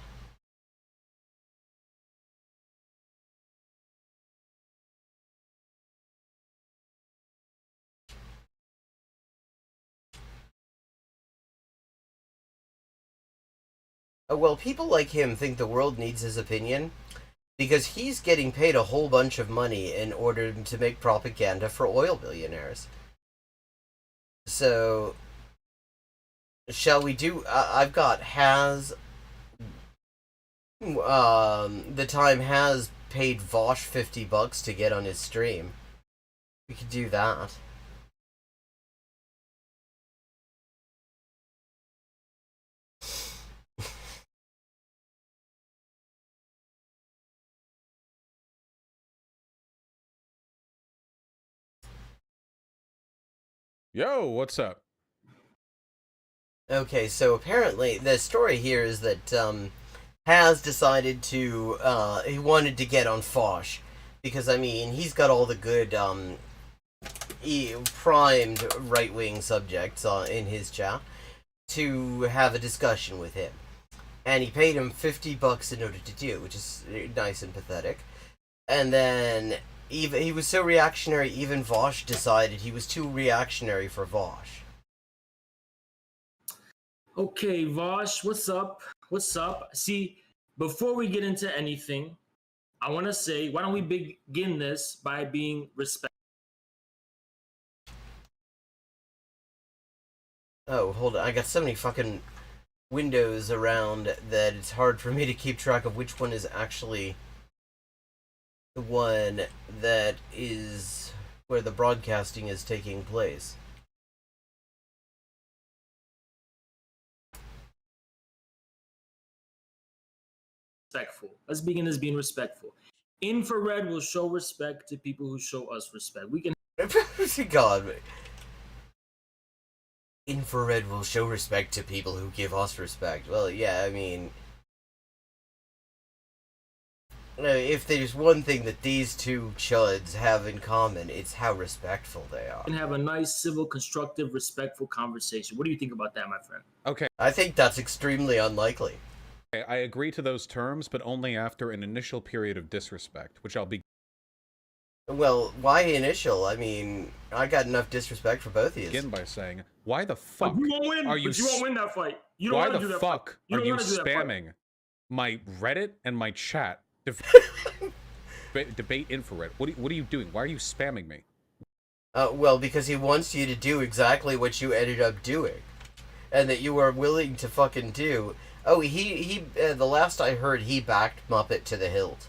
Well, people like him think the world needs his opinion because he's getting paid a whole bunch of money in order to make propaganda for oil billionaires. So, shall we do? I've got has. The time has paid Vosh $50 to get on his stream. We could do that. Yo, what's up? Okay, so apparently the story here is that has decided to he wanted to get on Fosh because I mean he's got all the good primed right wing subjects in his chat to have a discussion with him, and he paid him $50 in order to do it, which is nice and pathetic. And then even he was so reactionary, even Vosh decided he was too reactionary for Vosh. Okay, Vosh, what's up? What's up? See, before we get into anything, I want to say, why don't we begin this by being respectful? Oh, hold on. I got so many fucking windows around that it's hard for me to keep track of which one is actually the one that is where the broadcasting is taking place. Respectful. Let's begin as being respectful. Infrared will show respect to people who show us respect. We can. God. Infrared will show respect to people who give us respect. Well, yeah, I mean, if there's one thing that these two chuds have in common, it's how respectful they are. And have a nice, civil, constructive, respectful conversation. What do you think about that, my friend? Okay, I think that's extremely unlikely. I agree to those terms, but only after an initial period of disrespect, which I'll be. Well, why initial? I mean, I got enough disrespect for both of you. Begin by saying, why the fuck you won't win, are you? But you won't win that fight. You don't why want to the do that fuck fight. You are don't you wanna do that fight. spamming my Reddit and my chat? Debate infrared. What are you doing? Why are you spamming me? Well, because he wants you to do exactly what you ended up doing, and that you were willing to fucking do. Oh, he the last I heard, he backed Muppet to the hilt.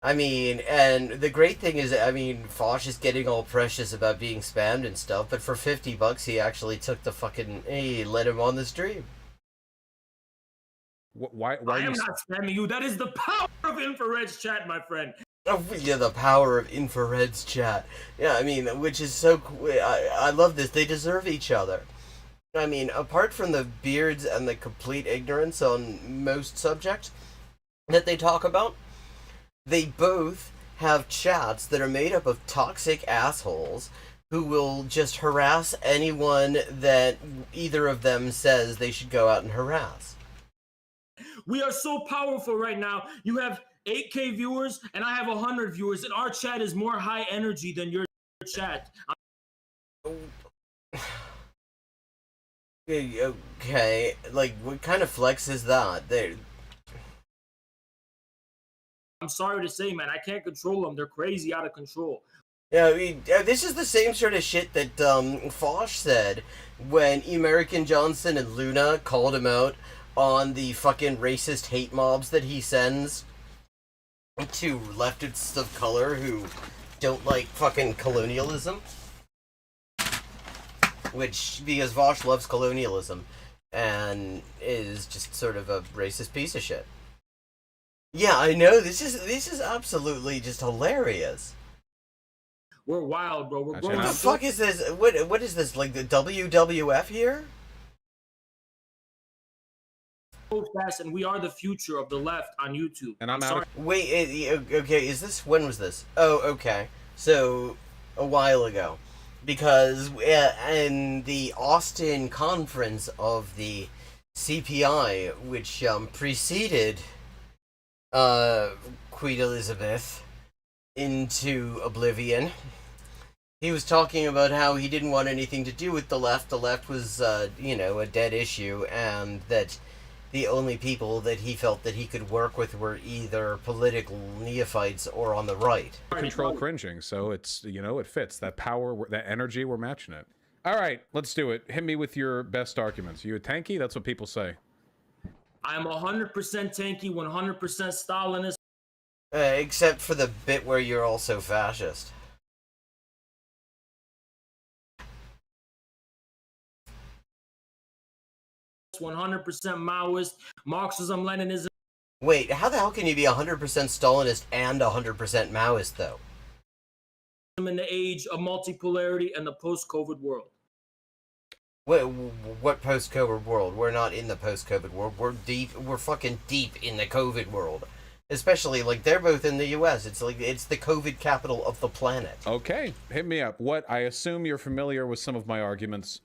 I mean, and the great thing is, I mean, Fosh is getting all precious about being spammed and stuff, but for $50, he actually took the fucking, he let him on the stream. Why I am not spamming you. That is the power of infrared's chat, my friend. Oh, yeah, the power of infrared's chat. Yeah, I mean, which is so cool. I love this. They deserve each other. I mean, apart from the beards and the complete ignorance on most subjects that they talk about, they both have chats that are made up of toxic assholes who will just harass anyone that either of them says they should go out and harass. We are so powerful right now. You have 8K viewers, and I have 100 viewers, and our chat is more high energy than your chat. Okay, like, what kind of flex is that? I'm sorry to say, man, I can't control them. They're crazy, out of control. Yeah, I mean, this is the same sort of shit that Fosh said when American Johnson and Luna called him out on the fucking racist hate mobs that he sends to leftists of color who don't like fucking colonialism. Which, because Vosh loves colonialism and is just sort of a racist piece of shit. Yeah, I know, this is absolutely just hilarious. We're wild, bro. We're going. What the fuck is this? What is this, like the WWF here? So fast, and we are the future of the left on YouTube. And I'm sorry. out. Wait, okay, is this, when was this? Oh, okay. So, a while ago. Because in the Austin conference of the CPI, which preceded Queen Elizabeth into oblivion, He was talking about how he didn't want anything to do with the left. The left was, a dead issue, and that the only people that he felt that he could work with were either political neophytes or on the right. Control cringing, so it's, it fits. That power, that energy, we're matching it. All right, let's do it. Hit me with your best arguments. You a tanky? That's what people say. I'm 100% tanky, 100% Stalinist. Except for the bit where you're also fascist. 100% Maoist, Marxism, Leninism. Wait, how the hell can you be 100% Stalinist and 100% Maoist, though? In the age of multipolarity and the post-COVID world. What post-COVID world? We're not in the post-COVID world. We're fucking deep in the COVID world. Especially, like, they're both in the US. It's like, it's the COVID capital of the planet. Okay, hit me up. I assume you're familiar with some of my arguments.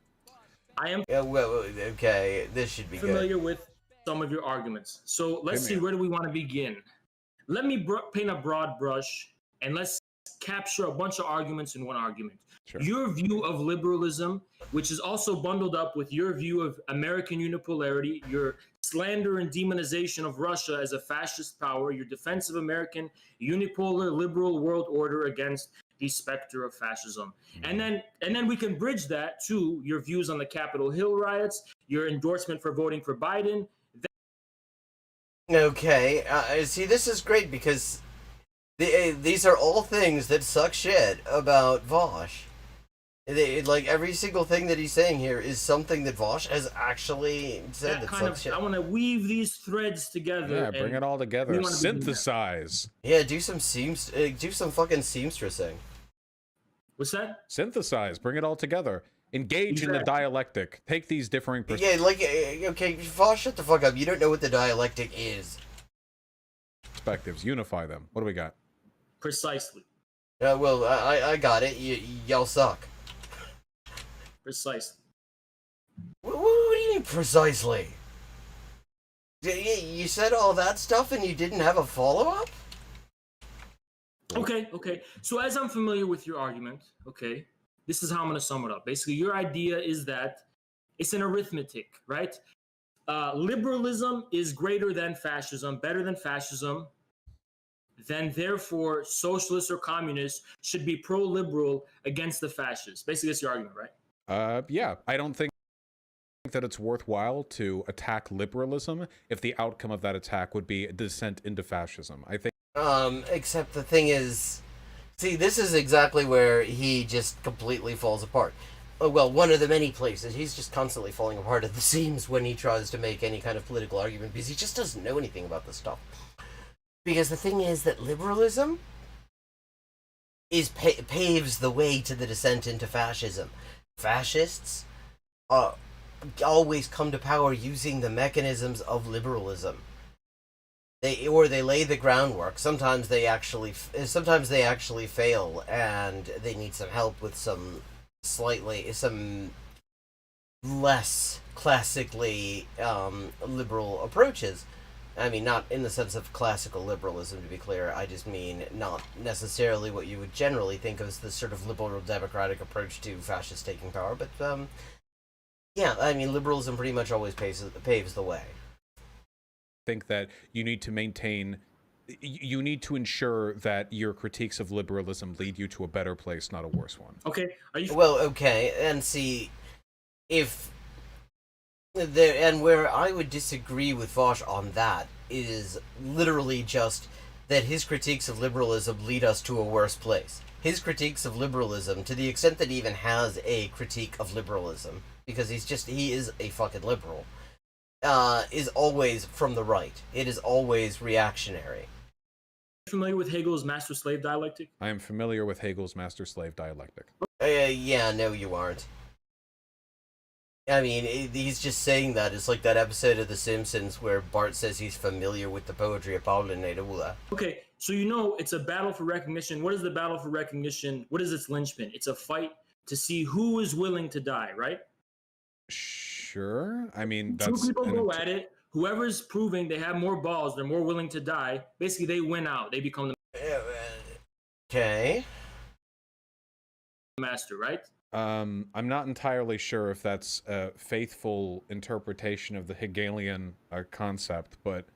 I am okay, this should be familiar good. with some of your arguments. So let's see, where do we want to begin? Let me paint a broad brush, and let's capture a bunch of arguments in one argument. Sure. Your view of liberalism, which is also bundled up with your view of American unipolarity, your slander and demonization of Russia as a fascist power, your defense of American unipolar liberal world order against the specter of fascism. And then we can bridge that to your views on the Capitol Hill riots, your endorsement for voting for Biden. Okay, see, this is great because these are all things that suck shit about Vosh. Like, every single thing that he's saying here is something that Vosh has actually said that sucks shit. I want to weave these threads together. Yeah, bring it all together. Synthesize. Yeah, do some fucking seamstressing. What's that? Synthesize. Bring it all together. Engage in the dialectic. Take these differing perspectives. Yeah, like, okay, Vosh, shut the fuck up. You don't know what the dialectic is. Perspectives. Unify them. What do we got? Precisely. Well, I got it. Y'all suck. Precisely. What do you mean, precisely? You said all that stuff and you didn't have a follow-up? Okay. So as I'm familiar with your argument, okay, this is how I'm going to sum it up. Basically, your idea is that it's an arithmetic, right? Liberalism is greater than fascism, better than fascism. Then, therefore, socialists or communists should be pro-liberal against the fascists. Basically, that's your argument, right? Yeah. I don't think that it's worthwhile to attack liberalism if the outcome of that attack would be a descent into fascism. I think. Except the thing is, see, this is exactly where he just completely falls apart. Well, one of the many places. He's just constantly falling apart at the seams when he tries to make any kind of political argument because he just doesn't know anything about this stuff. Because the thing is that liberalism paves the way to the descent into fascism. Fascists always come to power using the mechanisms of liberalism. They lay the groundwork. Sometimes they actually fail, and they need some help with some less classically liberal approaches. I mean, not in the sense of classical liberalism, to be clear. I just mean not necessarily what you would generally think of as the sort of liberal democratic approach to fascists taking power, but yeah, I mean, liberalism pretty much always paves the way. Think that you need to ensure that your critiques of liberalism lead you to a better place, not a worse one. Okay. Well, okay, and see, and where I would disagree with Vosh on that is literally just that his critiques of liberalism lead us to a worse place. His critiques of liberalism, to the extent that he even has a critique of liberalism, because he is a fucking liberal, is always from the right. It is always reactionary. Familiar with Hegel's master-slave dialectic? I am familiar with Hegel's master-slave dialectic. Yeah, no, you aren't. I mean, he's just saying that. It's like that episode of The Simpsons where Bart says he's familiar with the poetry of Pablo Neruda. Okay, so it's a battle for recognition. What is the battle for recognition? What is its linchpin? It's a fight to see who is willing to die, right? Sure. I mean, that's... Two people go at it. Whoever's proving they have more balls, they're more willing to die, basically they win out. They become the... Okay. master, right? I'm not entirely sure if that's a faithful interpretation of the Hegelian concept, but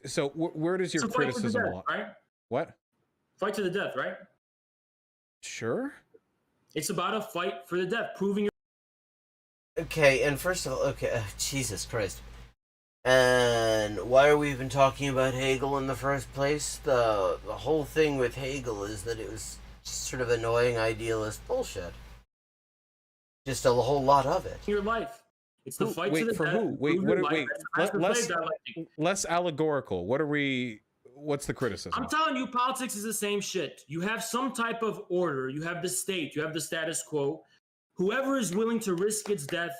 so where does your So fight to the criticism death, lie? right? What? Fight to the death, right? Sure. It's about a fight for the death, proving your. Okay, and first of all, okay, Jesus Christ. And why are we even talking about Hegel in the first place? The whole thing with Hegel is that it was sort of annoying idealist bullshit. Just a whole lot of it. Your life. It's the fight to Wait, the for death. who? Wait, prove what? your life. Wait, That's the less slave dialectic. less allegorical. What are we? What's the criticism? I'm telling you, politics is the same shit. You have some type of order. You have the state. You have the status quo. Whoever is willing to risk its death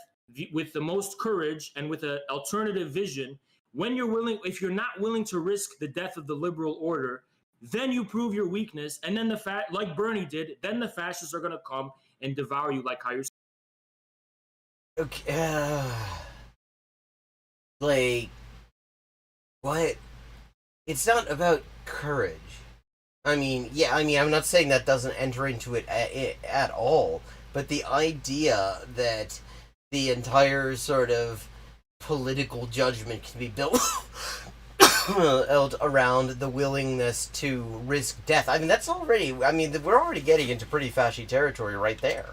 with the most courage and with an alternative vision, when you're willing, if you're not willing to risk the death of the liberal order, then you prove your weakness. And then like Bernie did, then the fascists are going to come and devour you like how you're. Okay, like, what? It's not about courage. I mean, yeah, I'm not saying that doesn't enter into it at all, but the idea that the entire sort of political judgment can be built around the willingness to risk death. I mean, that's already, we're already getting into pretty fashy territory right there.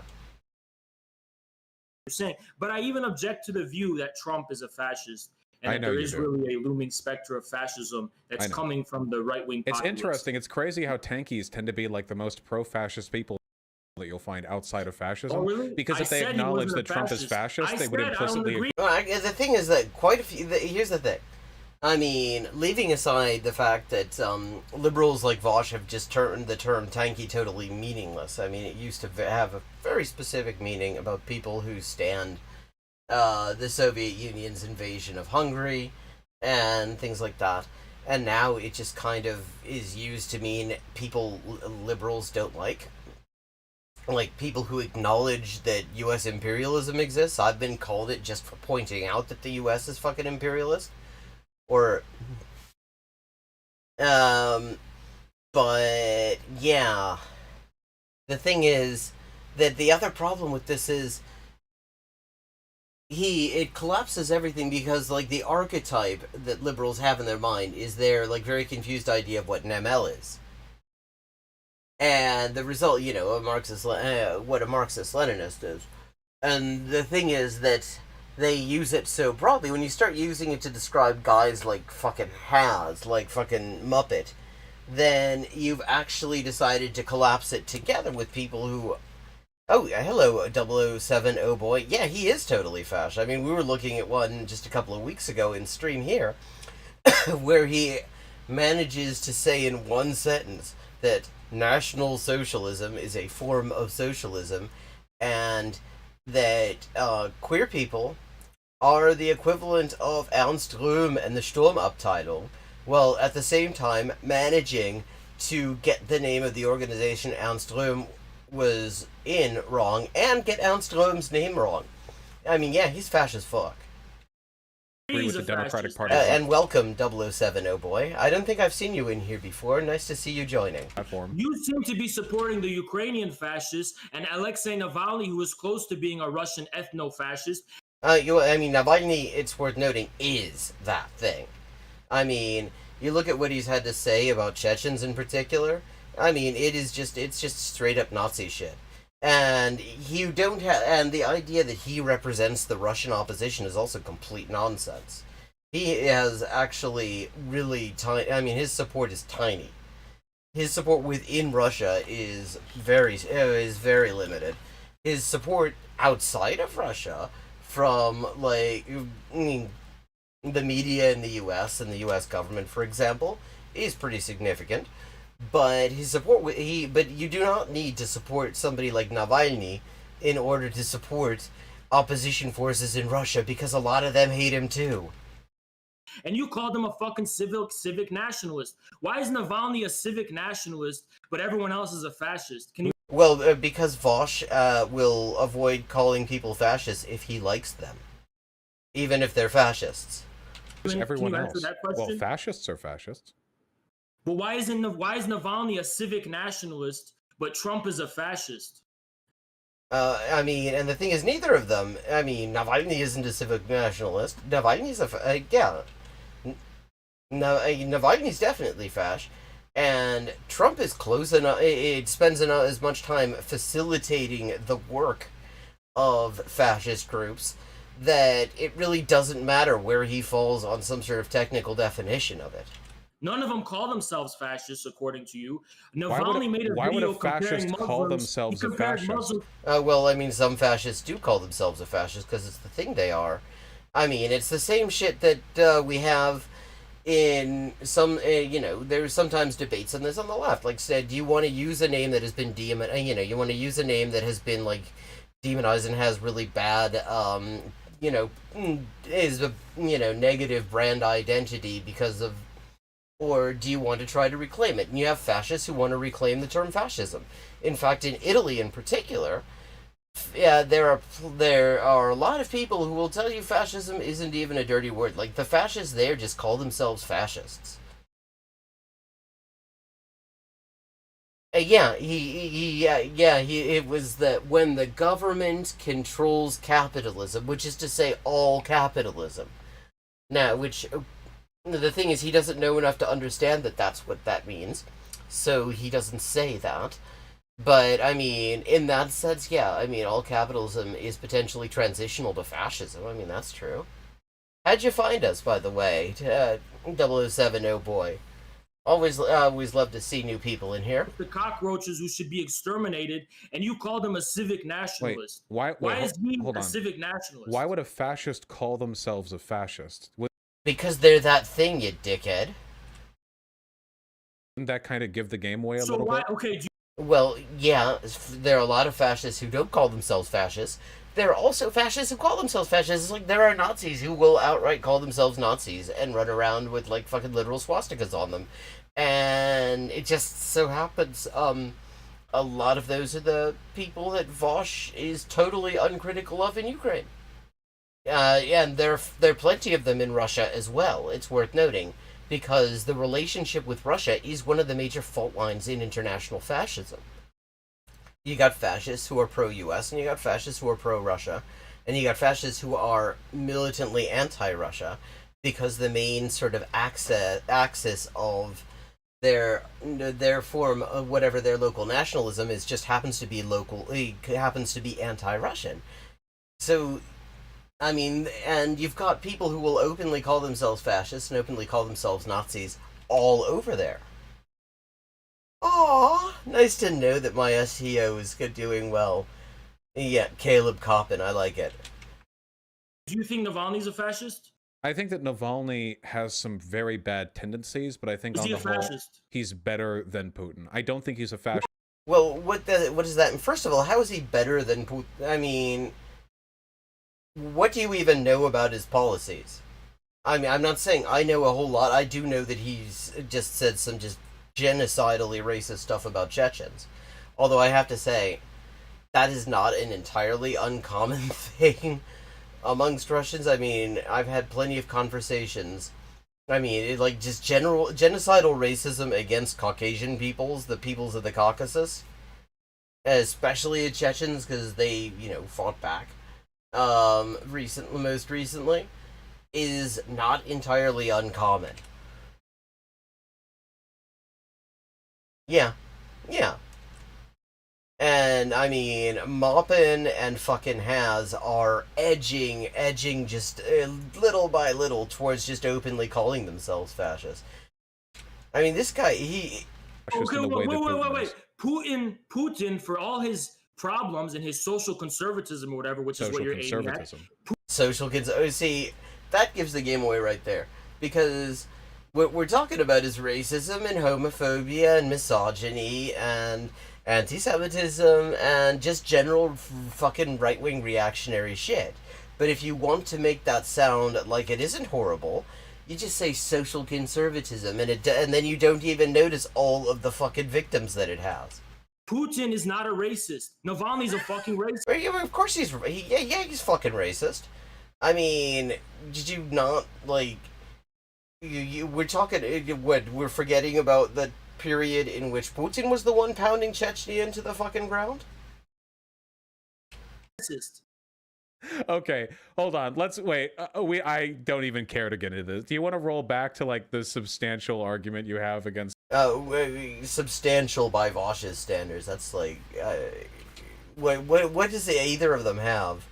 Saying, but I even object to the view that Trump is a fascist and that there is really a looming specter of fascism that's coming from the right-wing It's populace. interesting. It's crazy how tankies tend to be like the most pro-fascist people that you'll find outside of fascism. Oh, really? Because if they acknowledge that Trump is fascist, they would implicitly agree. The thing is that quite a few. Here's the thing. I mean, leaving aside the fact that liberals like Vosh have just turned the term tanky totally meaningless. I mean, it used to have a very specific meaning about people who stand the Soviet Union's invasion of Hungary and things like that. And now it just kind of is used to mean people liberals don't like. Like, people who acknowledge that U.S. imperialism exists. I've been called it just for pointing out that the U.S. is fucking imperialist. Or, but, yeah. The thing is that the other problem with this is it collapses everything because, like, the archetype that liberals have in their mind is their, like, very confused idea of what NML is. And the result, what a Marxist-Leninist is. And the thing is that they use it so broadly. When you start using it to describe guys like fucking Haz, like fucking Muppet, then you've actually decided to collapse it together with people who... Oh, hello, 007, oh boy. Yeah, he is totally fash. I mean, we were looking at one just a couple of weeks ago in stream here, where he manages to say in one sentence that National Socialism is a form of socialism, and that queer people are the equivalent of Ernst Röhm and the Sturmabteilung, while at the same time managing to get the name of the organization Ernst Röhm was in wrong, and get Ernst Röhm's name wrong. I mean, yeah, he's fascist as fuck. With the Democratic Party. And welcome, 007, oh boy. I don't think I've seen you in here before. Nice to see you joining. You seem to be supporting the Ukrainian fascists and Alexei Navalny, who is close to being a Russian ethno-fascist. Navalny, it's worth noting, is that thing. I mean, you look at what he's had to say about Chechens in particular. I mean, it's just straight up Nazi shit. And and the idea that he represents the Russian opposition is also complete nonsense. He has actually really tiny. I mean, his support is tiny. His support within Russia is very limited. His support outside of Russia, from the media in the U.S. and the U.S. government, for example, is pretty significant. But his support, but you do not need to support somebody like Navalny in order to support opposition forces in Russia, because a lot of them hate him too. And you called him a fucking civic nationalist. Why is Navalny a civic nationalist, but everyone else is a fascist? Can you? Well, because Vosh will avoid calling people fascists if he likes them, even if they're fascists. Everyone else. Well, fascists are fascists. But why is Navalny a civic nationalist, but Trump is a fascist? I mean, and the thing is, neither of them. I mean, Navalny isn't a civic nationalist. Navalny's yeah. No, Navalny's definitely fash, and Trump is close enough. It spends as much time facilitating the work of fascist groups that it really doesn't matter where he falls on some sort of technical definition of it. None of them call themselves fascists, according to you. Why Navalny made a video comparing fascist call Muslims. themselves He a compared fascist? Muslims. Well, I mean, some fascists do call themselves a fascist because it's the thing they are. I mean, it's the same shit that we have in some, there's sometimes debates on this on the left. Like, said, do you want to use a name that has been you want to use a name that has been, like, demonized and has really bad, is a, negative brand identity because of, or do you want to try to reclaim it? And you have fascists who want to reclaim the term fascism. In fact, in Italy in particular, yeah, there are a lot of people who will tell you fascism isn't even a dirty word. Like, the fascists there just call themselves fascists. It was that when the government controls capitalism, which is to say all capitalism. Now, which the thing is, he doesn't know enough to understand that that's what that means, so he doesn't say that. But, I mean, in that sense, yeah, I mean, all capitalism is potentially transitional to fascism. I mean, that's true. How'd you find us, by the way? 007, oh boy. Always love to see new people in here. The cockroaches who should be exterminated, and you call them a civic nationalist. Why is he a civic nationalist? Why would a fascist call themselves a fascist? Because they're that thing, you dickhead. Wouldn't that kind of give the game away a little bit? Okay. Well, yeah, there are a lot of fascists who don't call themselves fascists. There are also fascists who call themselves fascists. Like, there are Nazis who will outright call themselves Nazis and run around with, like, fucking literal swastikas on them. And it just so happens, a lot of those are the people that Vosh is totally uncritical of in Ukraine. And there are plenty of them in Russia as well, it's worth noting, because the relationship with Russia is one of the major fault lines in international fascism. You got fascists who are pro-US, and you got fascists who are pro-Russia, and you got fascists who are militantly anti-Russia, because the main sort of axis of their form of whatever their local nationalism is just happens to be anti-Russian. So, I mean, and you've got people who will openly call themselves fascists and openly call themselves Nazis all over there. Aw, nice to know that my SEO is doing well. Yeah, Caleb Coppin, I like it. Do you think Navalny's a fascist? I think that Navalny has some very bad tendencies, but I think on the whole, he's better than Putin. I don't think he's a fascist. Well, what does that mean? First of all, how is he better than Putin? I mean, what do you even know about his policies? I mean, I'm not saying I know a whole lot. I do know that he's just said some just genocidally racist stuff about Chechens. Although I have to say, that is not an entirely uncommon thing amongst Russians. I mean, I've had plenty of conversations. I mean, like, just general genocidal racism against Caucasian peoples, the peoples of the Caucasus, especially the Chechens, because they, fought back. Most recently, is not entirely uncommon. Yeah. And, I mean, Moppin and fucking Haz are edging just little by little towards just openly calling themselves fascists. I mean, this guy, he... Okay, wait. Putin, for all his problems and his social conservatism or whatever, which is what you're aiming at. Social conservatism. See, that gives the game away right there. Because what we're talking about is racism and homophobia and misogyny and anti-Semitism and just general fucking right-wing reactionary shit. But if you want to make that sound like it isn't horrible, you just say social conservatism, and then you don't even notice all of the fucking victims that it has. Putin is not a racist. Navalny's a fucking racist. Of course he's fucking racist. I mean, did you not, like... we're talking... we're forgetting about the period in which Putin was the one pounding Chechnya into the fucking ground? Fascist. Okay, hold on. Let's wait. I don't even care to get into this. Do you want to roll back to like the substantial argument you have against? Substantial by Vosh's standards. That's like, what does either of them have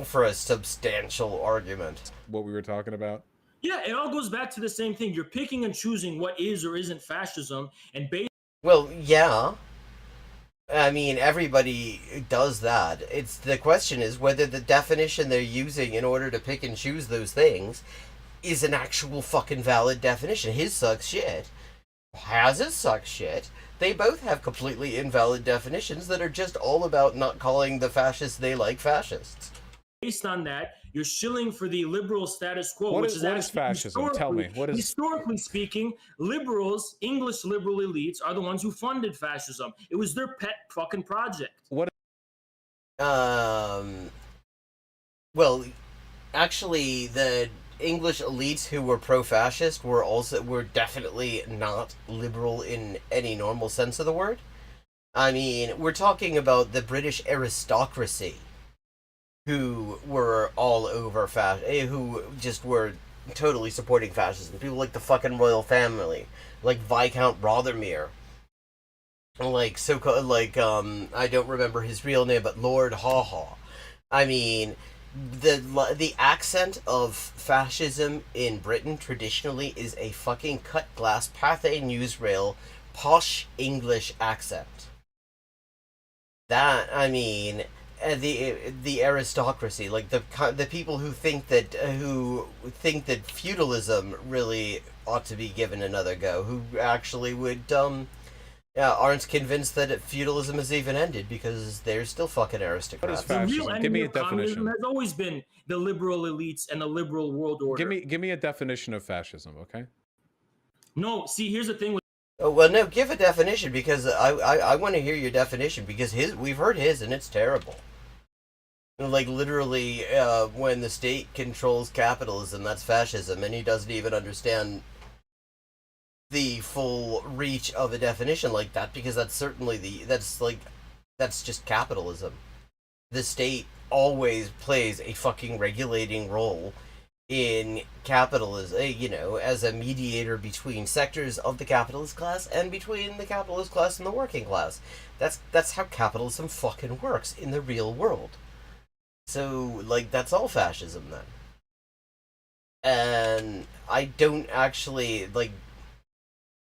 for a substantial argument? What we were talking about? Yeah, it all goes back to the same thing. You're picking and choosing what is or isn't fascism, and based. Well, yeah. I mean, everybody does that. The question is whether the definition they're using in order to pick and choose those things is an actual fucking valid definition. His sucks shit. Haz's sucks shit. They both have completely invalid definitions that are just all about not calling the fascists they like fascists. Based on that, you're shilling for the liberal status quo, What which is actually fascism? Tell me. What is historically speaking, liberals, English liberal elites, are the ones who funded fascism. It was their pet fucking project. what? Well, actually, the English elites who were pro-fascist were definitely not liberal in any normal sense of the word. I mean, we're talking about the British aristocracy, who were all over who just were totally supporting fascism. People like the fucking royal family, like Viscount Rothermere, like I don't remember his real name, but Lord Haw Haw. I mean, the accent of fascism in Britain traditionally is a fucking cut glass Pathé newsreel posh English accent. That, I mean, the aristocracy, like the people who think that feudalism really ought to be given another go, who actually would aren't convinced that feudalism has even ended because they're still fucking aristocrats. What is fascism? Give me a definition. Has always been the liberal elites and the liberal world order. Give me a definition of fascism, okay? No, see, here's the thing with. Oh, well, no, give a definition because I want to hear your definition because we've heard his and it's terrible. Like literally, when the state controls capitalism, that's fascism, and he doesn't even understand the full reach of a definition like that because that's certainly that's just capitalism. The state always plays a fucking regulating role in capitalism, as a mediator between sectors of the capitalist class and between the capitalist class and the working class. That's how capitalism fucking works in the real world. So, like, that's all fascism then. And I don't actually, like,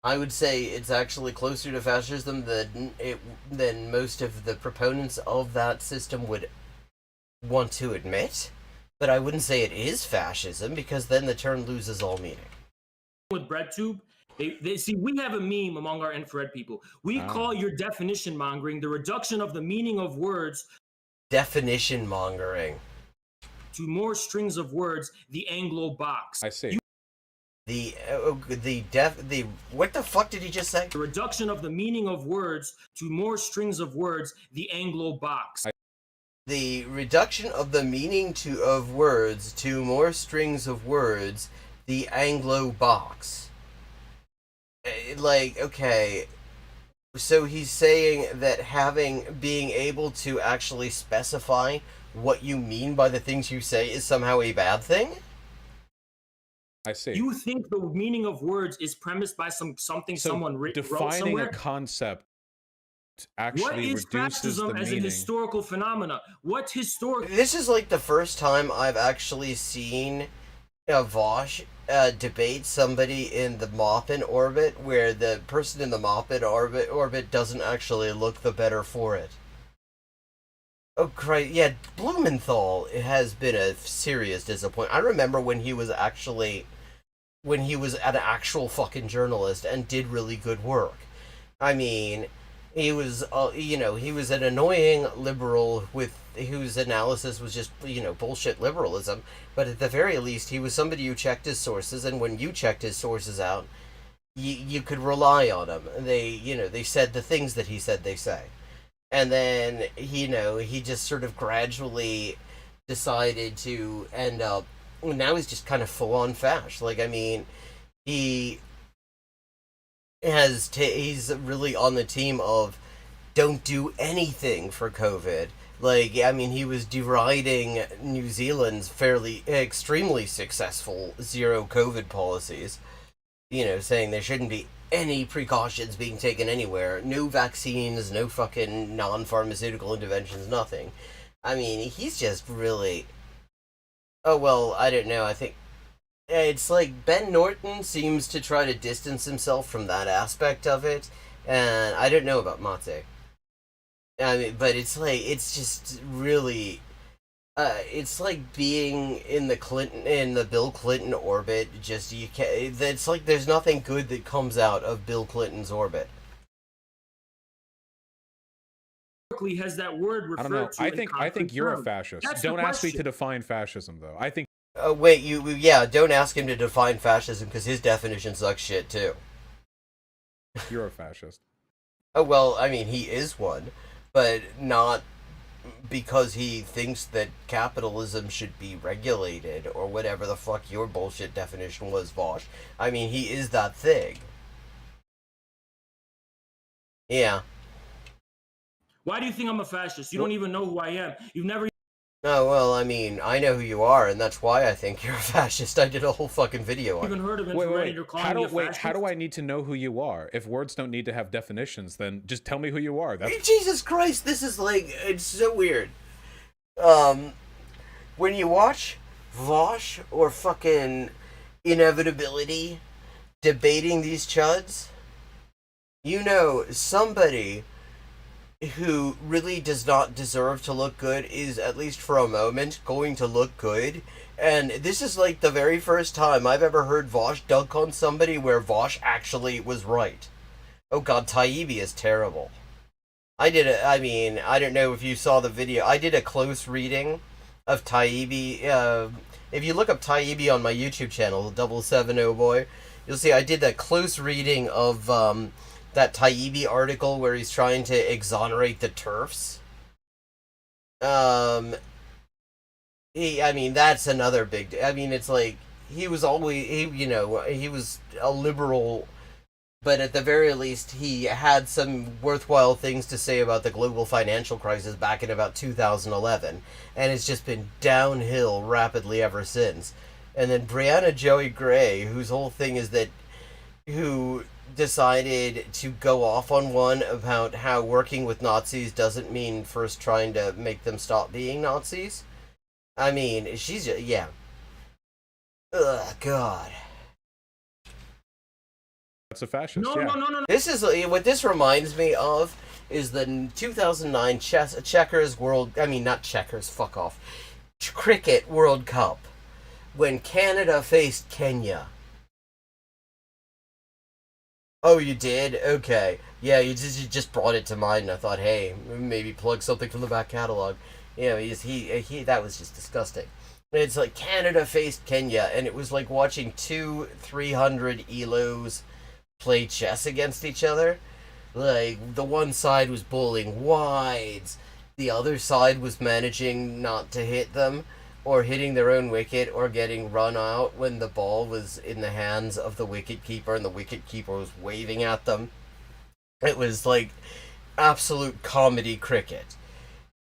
I would say it's actually closer to fascism than most of the proponents of that system would want to admit. But I wouldn't say it is fascism because then the term loses all meaning. With BreadTube, they see we have a meme among our infrared people. We call your definition mongering the reduction of the meaning of words. Definition mongering. To more strings of words, the Anglo box. I see. What the fuck did he just say? The reduction of the meaning of words to more strings of words, the Anglo box. The reduction of the meaning of words to more strings of words, the Anglo box. Like, okay, so he's saying that being able to actually specify what you mean by the things you say is somehow a bad thing? I see. You think the meaning of words is premised by something someone wrote somewhere? Defining a concept actually what is reduces fascism the as meaning. a historical phenomena? What historical? This is like the first time I've actually seen Vosh debate somebody in the Moppin orbit where the person in the Moppin orbit doesn't actually look the better for it. Oh, Christ. Yeah, Blumenthal has been a serious disappointment. I remember when he was an actual fucking journalist and did really good work. I mean, he was, he was an annoying liberal whose analysis was just, bullshit liberalism. But at the very least, he was somebody who checked his sources, and when you checked his sources out, you could rely on him. They said the things that he said they say. And then, he just sort of gradually decided to end up, now he's just kind of full-on fash. Like, I mean, he's really on the team of don't do anything for COVID. Like, I mean, he was deriding New Zealand's extremely successful zero COVID policies. You know, saying there shouldn't be any precautions being taken anywhere. No vaccines, no fucking non-pharmaceutical interventions, nothing. I mean, he's just really... Oh, well, I don't know. I think it's like Ben Norton seems to try to distance himself from that aspect of it, and I don't know about Mate. I mean, but it's just really, it's like being in the Bill Clinton orbit. Just you can't. It's like there's nothing good that comes out of Bill Clinton's orbit. Has that word referred I don't know. to? I think you're a terms? fascist. That's Don't the ask me question. to define fascism, though. I think Wait, yeah, don't ask him to define fascism because his definition sucks shit too. you're a fascist. Oh well, I mean he is one, but not because he thinks that capitalism should be regulated or whatever the fuck your bullshit definition was, Vosh. I mean he is that thing. Yeah. Why do you think I'm a fascist? You don't even know who I am. You've never Oh, well, I mean, I know who you are, and that's why I think you're a fascist. I did a whole fucking video on even it. heard of Wait, infrared. You're calling me a fascist? how do I need to know who you are? If words don't need to have definitions, then just tell me who you are. That's Jesus Christ, this is like, it's so weird. When you watch Vosh or fucking Inevitability debating these chuds, you know somebody who really does not deserve to look good is, at least for a moment, going to look good. And this is like the very first time I've ever heard Vosh dunk on somebody where Vosh actually was right. Oh god, Taibbi is terrible. I don't know if you saw the video. I did a close reading of Taibbi. If you look up Taibbi on my YouTube channel, 070 boy, you'll see I did a close reading of that Taibbi article where he's trying to exonerate the TERFs. I mean, that's another big... I mean, it's like, he was a liberal, but at the very least, he had some worthwhile things to say about the global financial crisis back in about 2011, and it's just been downhill rapidly ever since. And then Brianna Joey Gray, whose whole thing is that... who decided to go off on one about how working with Nazis doesn't mean first trying to make them stop being Nazis. I mean, she's just, yeah. Ugh, God. a fascist. No, yeah. no. This is what this reminds me of is the 2009 checkers world. I mean, not checkers. Fuck off. Cricket World Cup when Canada faced Kenya. Oh, you did? Okay. Yeah, you just brought it to mind, and I thought, hey, maybe plug something from the back catalog. You know, he that was just disgusting. And it's like Canada faced Kenya, and it was like watching 300 ELOs play chess against each other. Like, the one side was bowling wides, the other side was managing not to hit them, or hitting their own wicket, or getting run out when the ball was in the hands of the wicketkeeper and the wicketkeeper was waving at them. It was like absolute comedy cricket.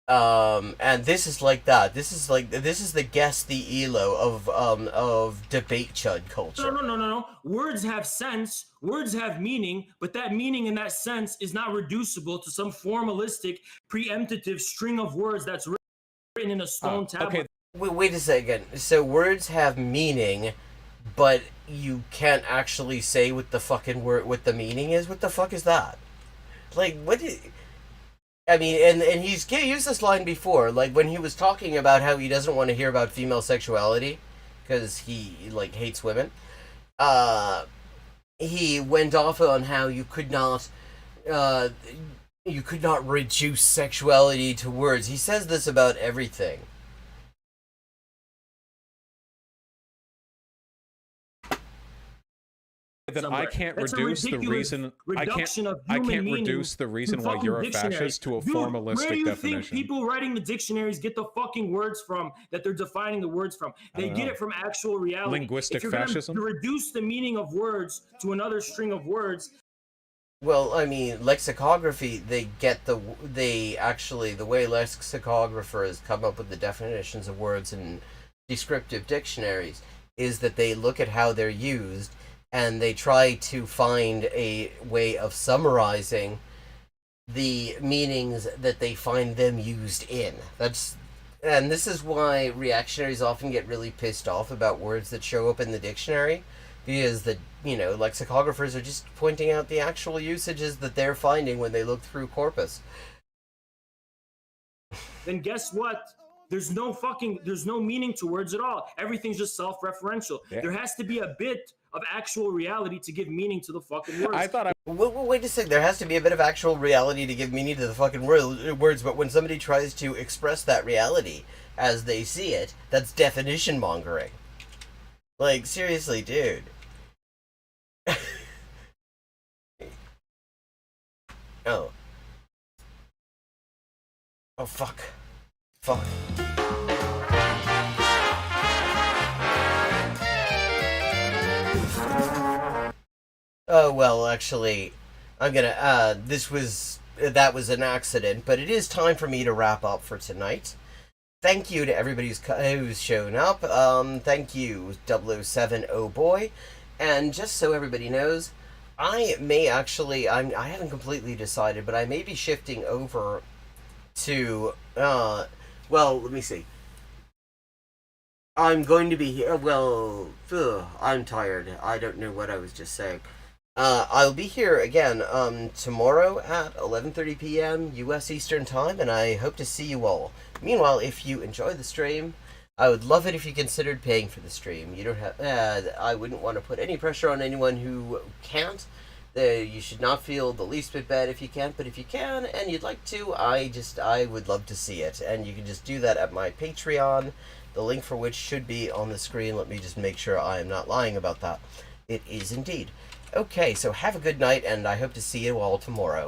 And this is like that. This is the guess the ELO of debate chud culture. No. Words have sense, words have meaning, but that meaning and that sense is not reducible to some formalistic, preemptive string of words that's written in a stone tablet. Okay. Wait a second. So words have meaning, but you can't actually say what the fucking word, what the meaning is? What the fuck is that? Like, I mean, and he's used this line before, like when he was talking about how he doesn't want to hear about female sexuality because he like hates women. He went off on how you could not reduce sexuality to words. He says this about everything. That I can't reduce the reason why you're a fascist to a formalistic where do you definition. think people writing the dictionaries get the fucking words from that they're defining the words from? They get it from actual reality. Linguistic if you're fascism? To reduce the meaning of words to another string of words, Well, I mean, lexicography, the way lexicographers come up with the definitions of words in descriptive dictionaries is that they look at how they're used and they try to find a way of summarizing the meanings that they find them used in. And this is why reactionaries often get really pissed off about words that show up in the dictionary, because lexicographers are just pointing out the actual usages that they're finding when they look through corpus. Then guess what? There's no meaning to words at all. Everything's just self-referential. Yeah. There has to be a bit of actual reality to give meaning to the fucking words. I thought Wait a second, there has to be a bit of actual reality to give meaning to the fucking words, but when somebody tries to express that reality as they see it, that's definition mongering. Like, seriously, dude. Oh. Oh, fuck. Fuck. Oh, well, actually, I'm gonna, that was an accident, but it is time for me to wrap up for tonight. Thank you to everybody who's shown up. Thank you, 007 Oh Boy. And just so everybody knows, I haven't completely decided, but I may be shifting over to, well, let me see. I'm going to be here, I'm tired. I don't know what I was just saying. I'll be here again, tomorrow at 11:30 p.m. U.S. Eastern Time, and I hope to see you all. Meanwhile, if you enjoy the stream, I would love it if you considered paying for the stream. You don't have, I wouldn't want to put any pressure on anyone who can't. You should not feel the least bit bad if you can't, but if you can and you'd like to, I would love to see it. And you can just do that at my Patreon, the link for which should be on the screen. Let me just make sure I am not lying about that. It is indeed. Okay, so have a good night, and I hope to see you all tomorrow.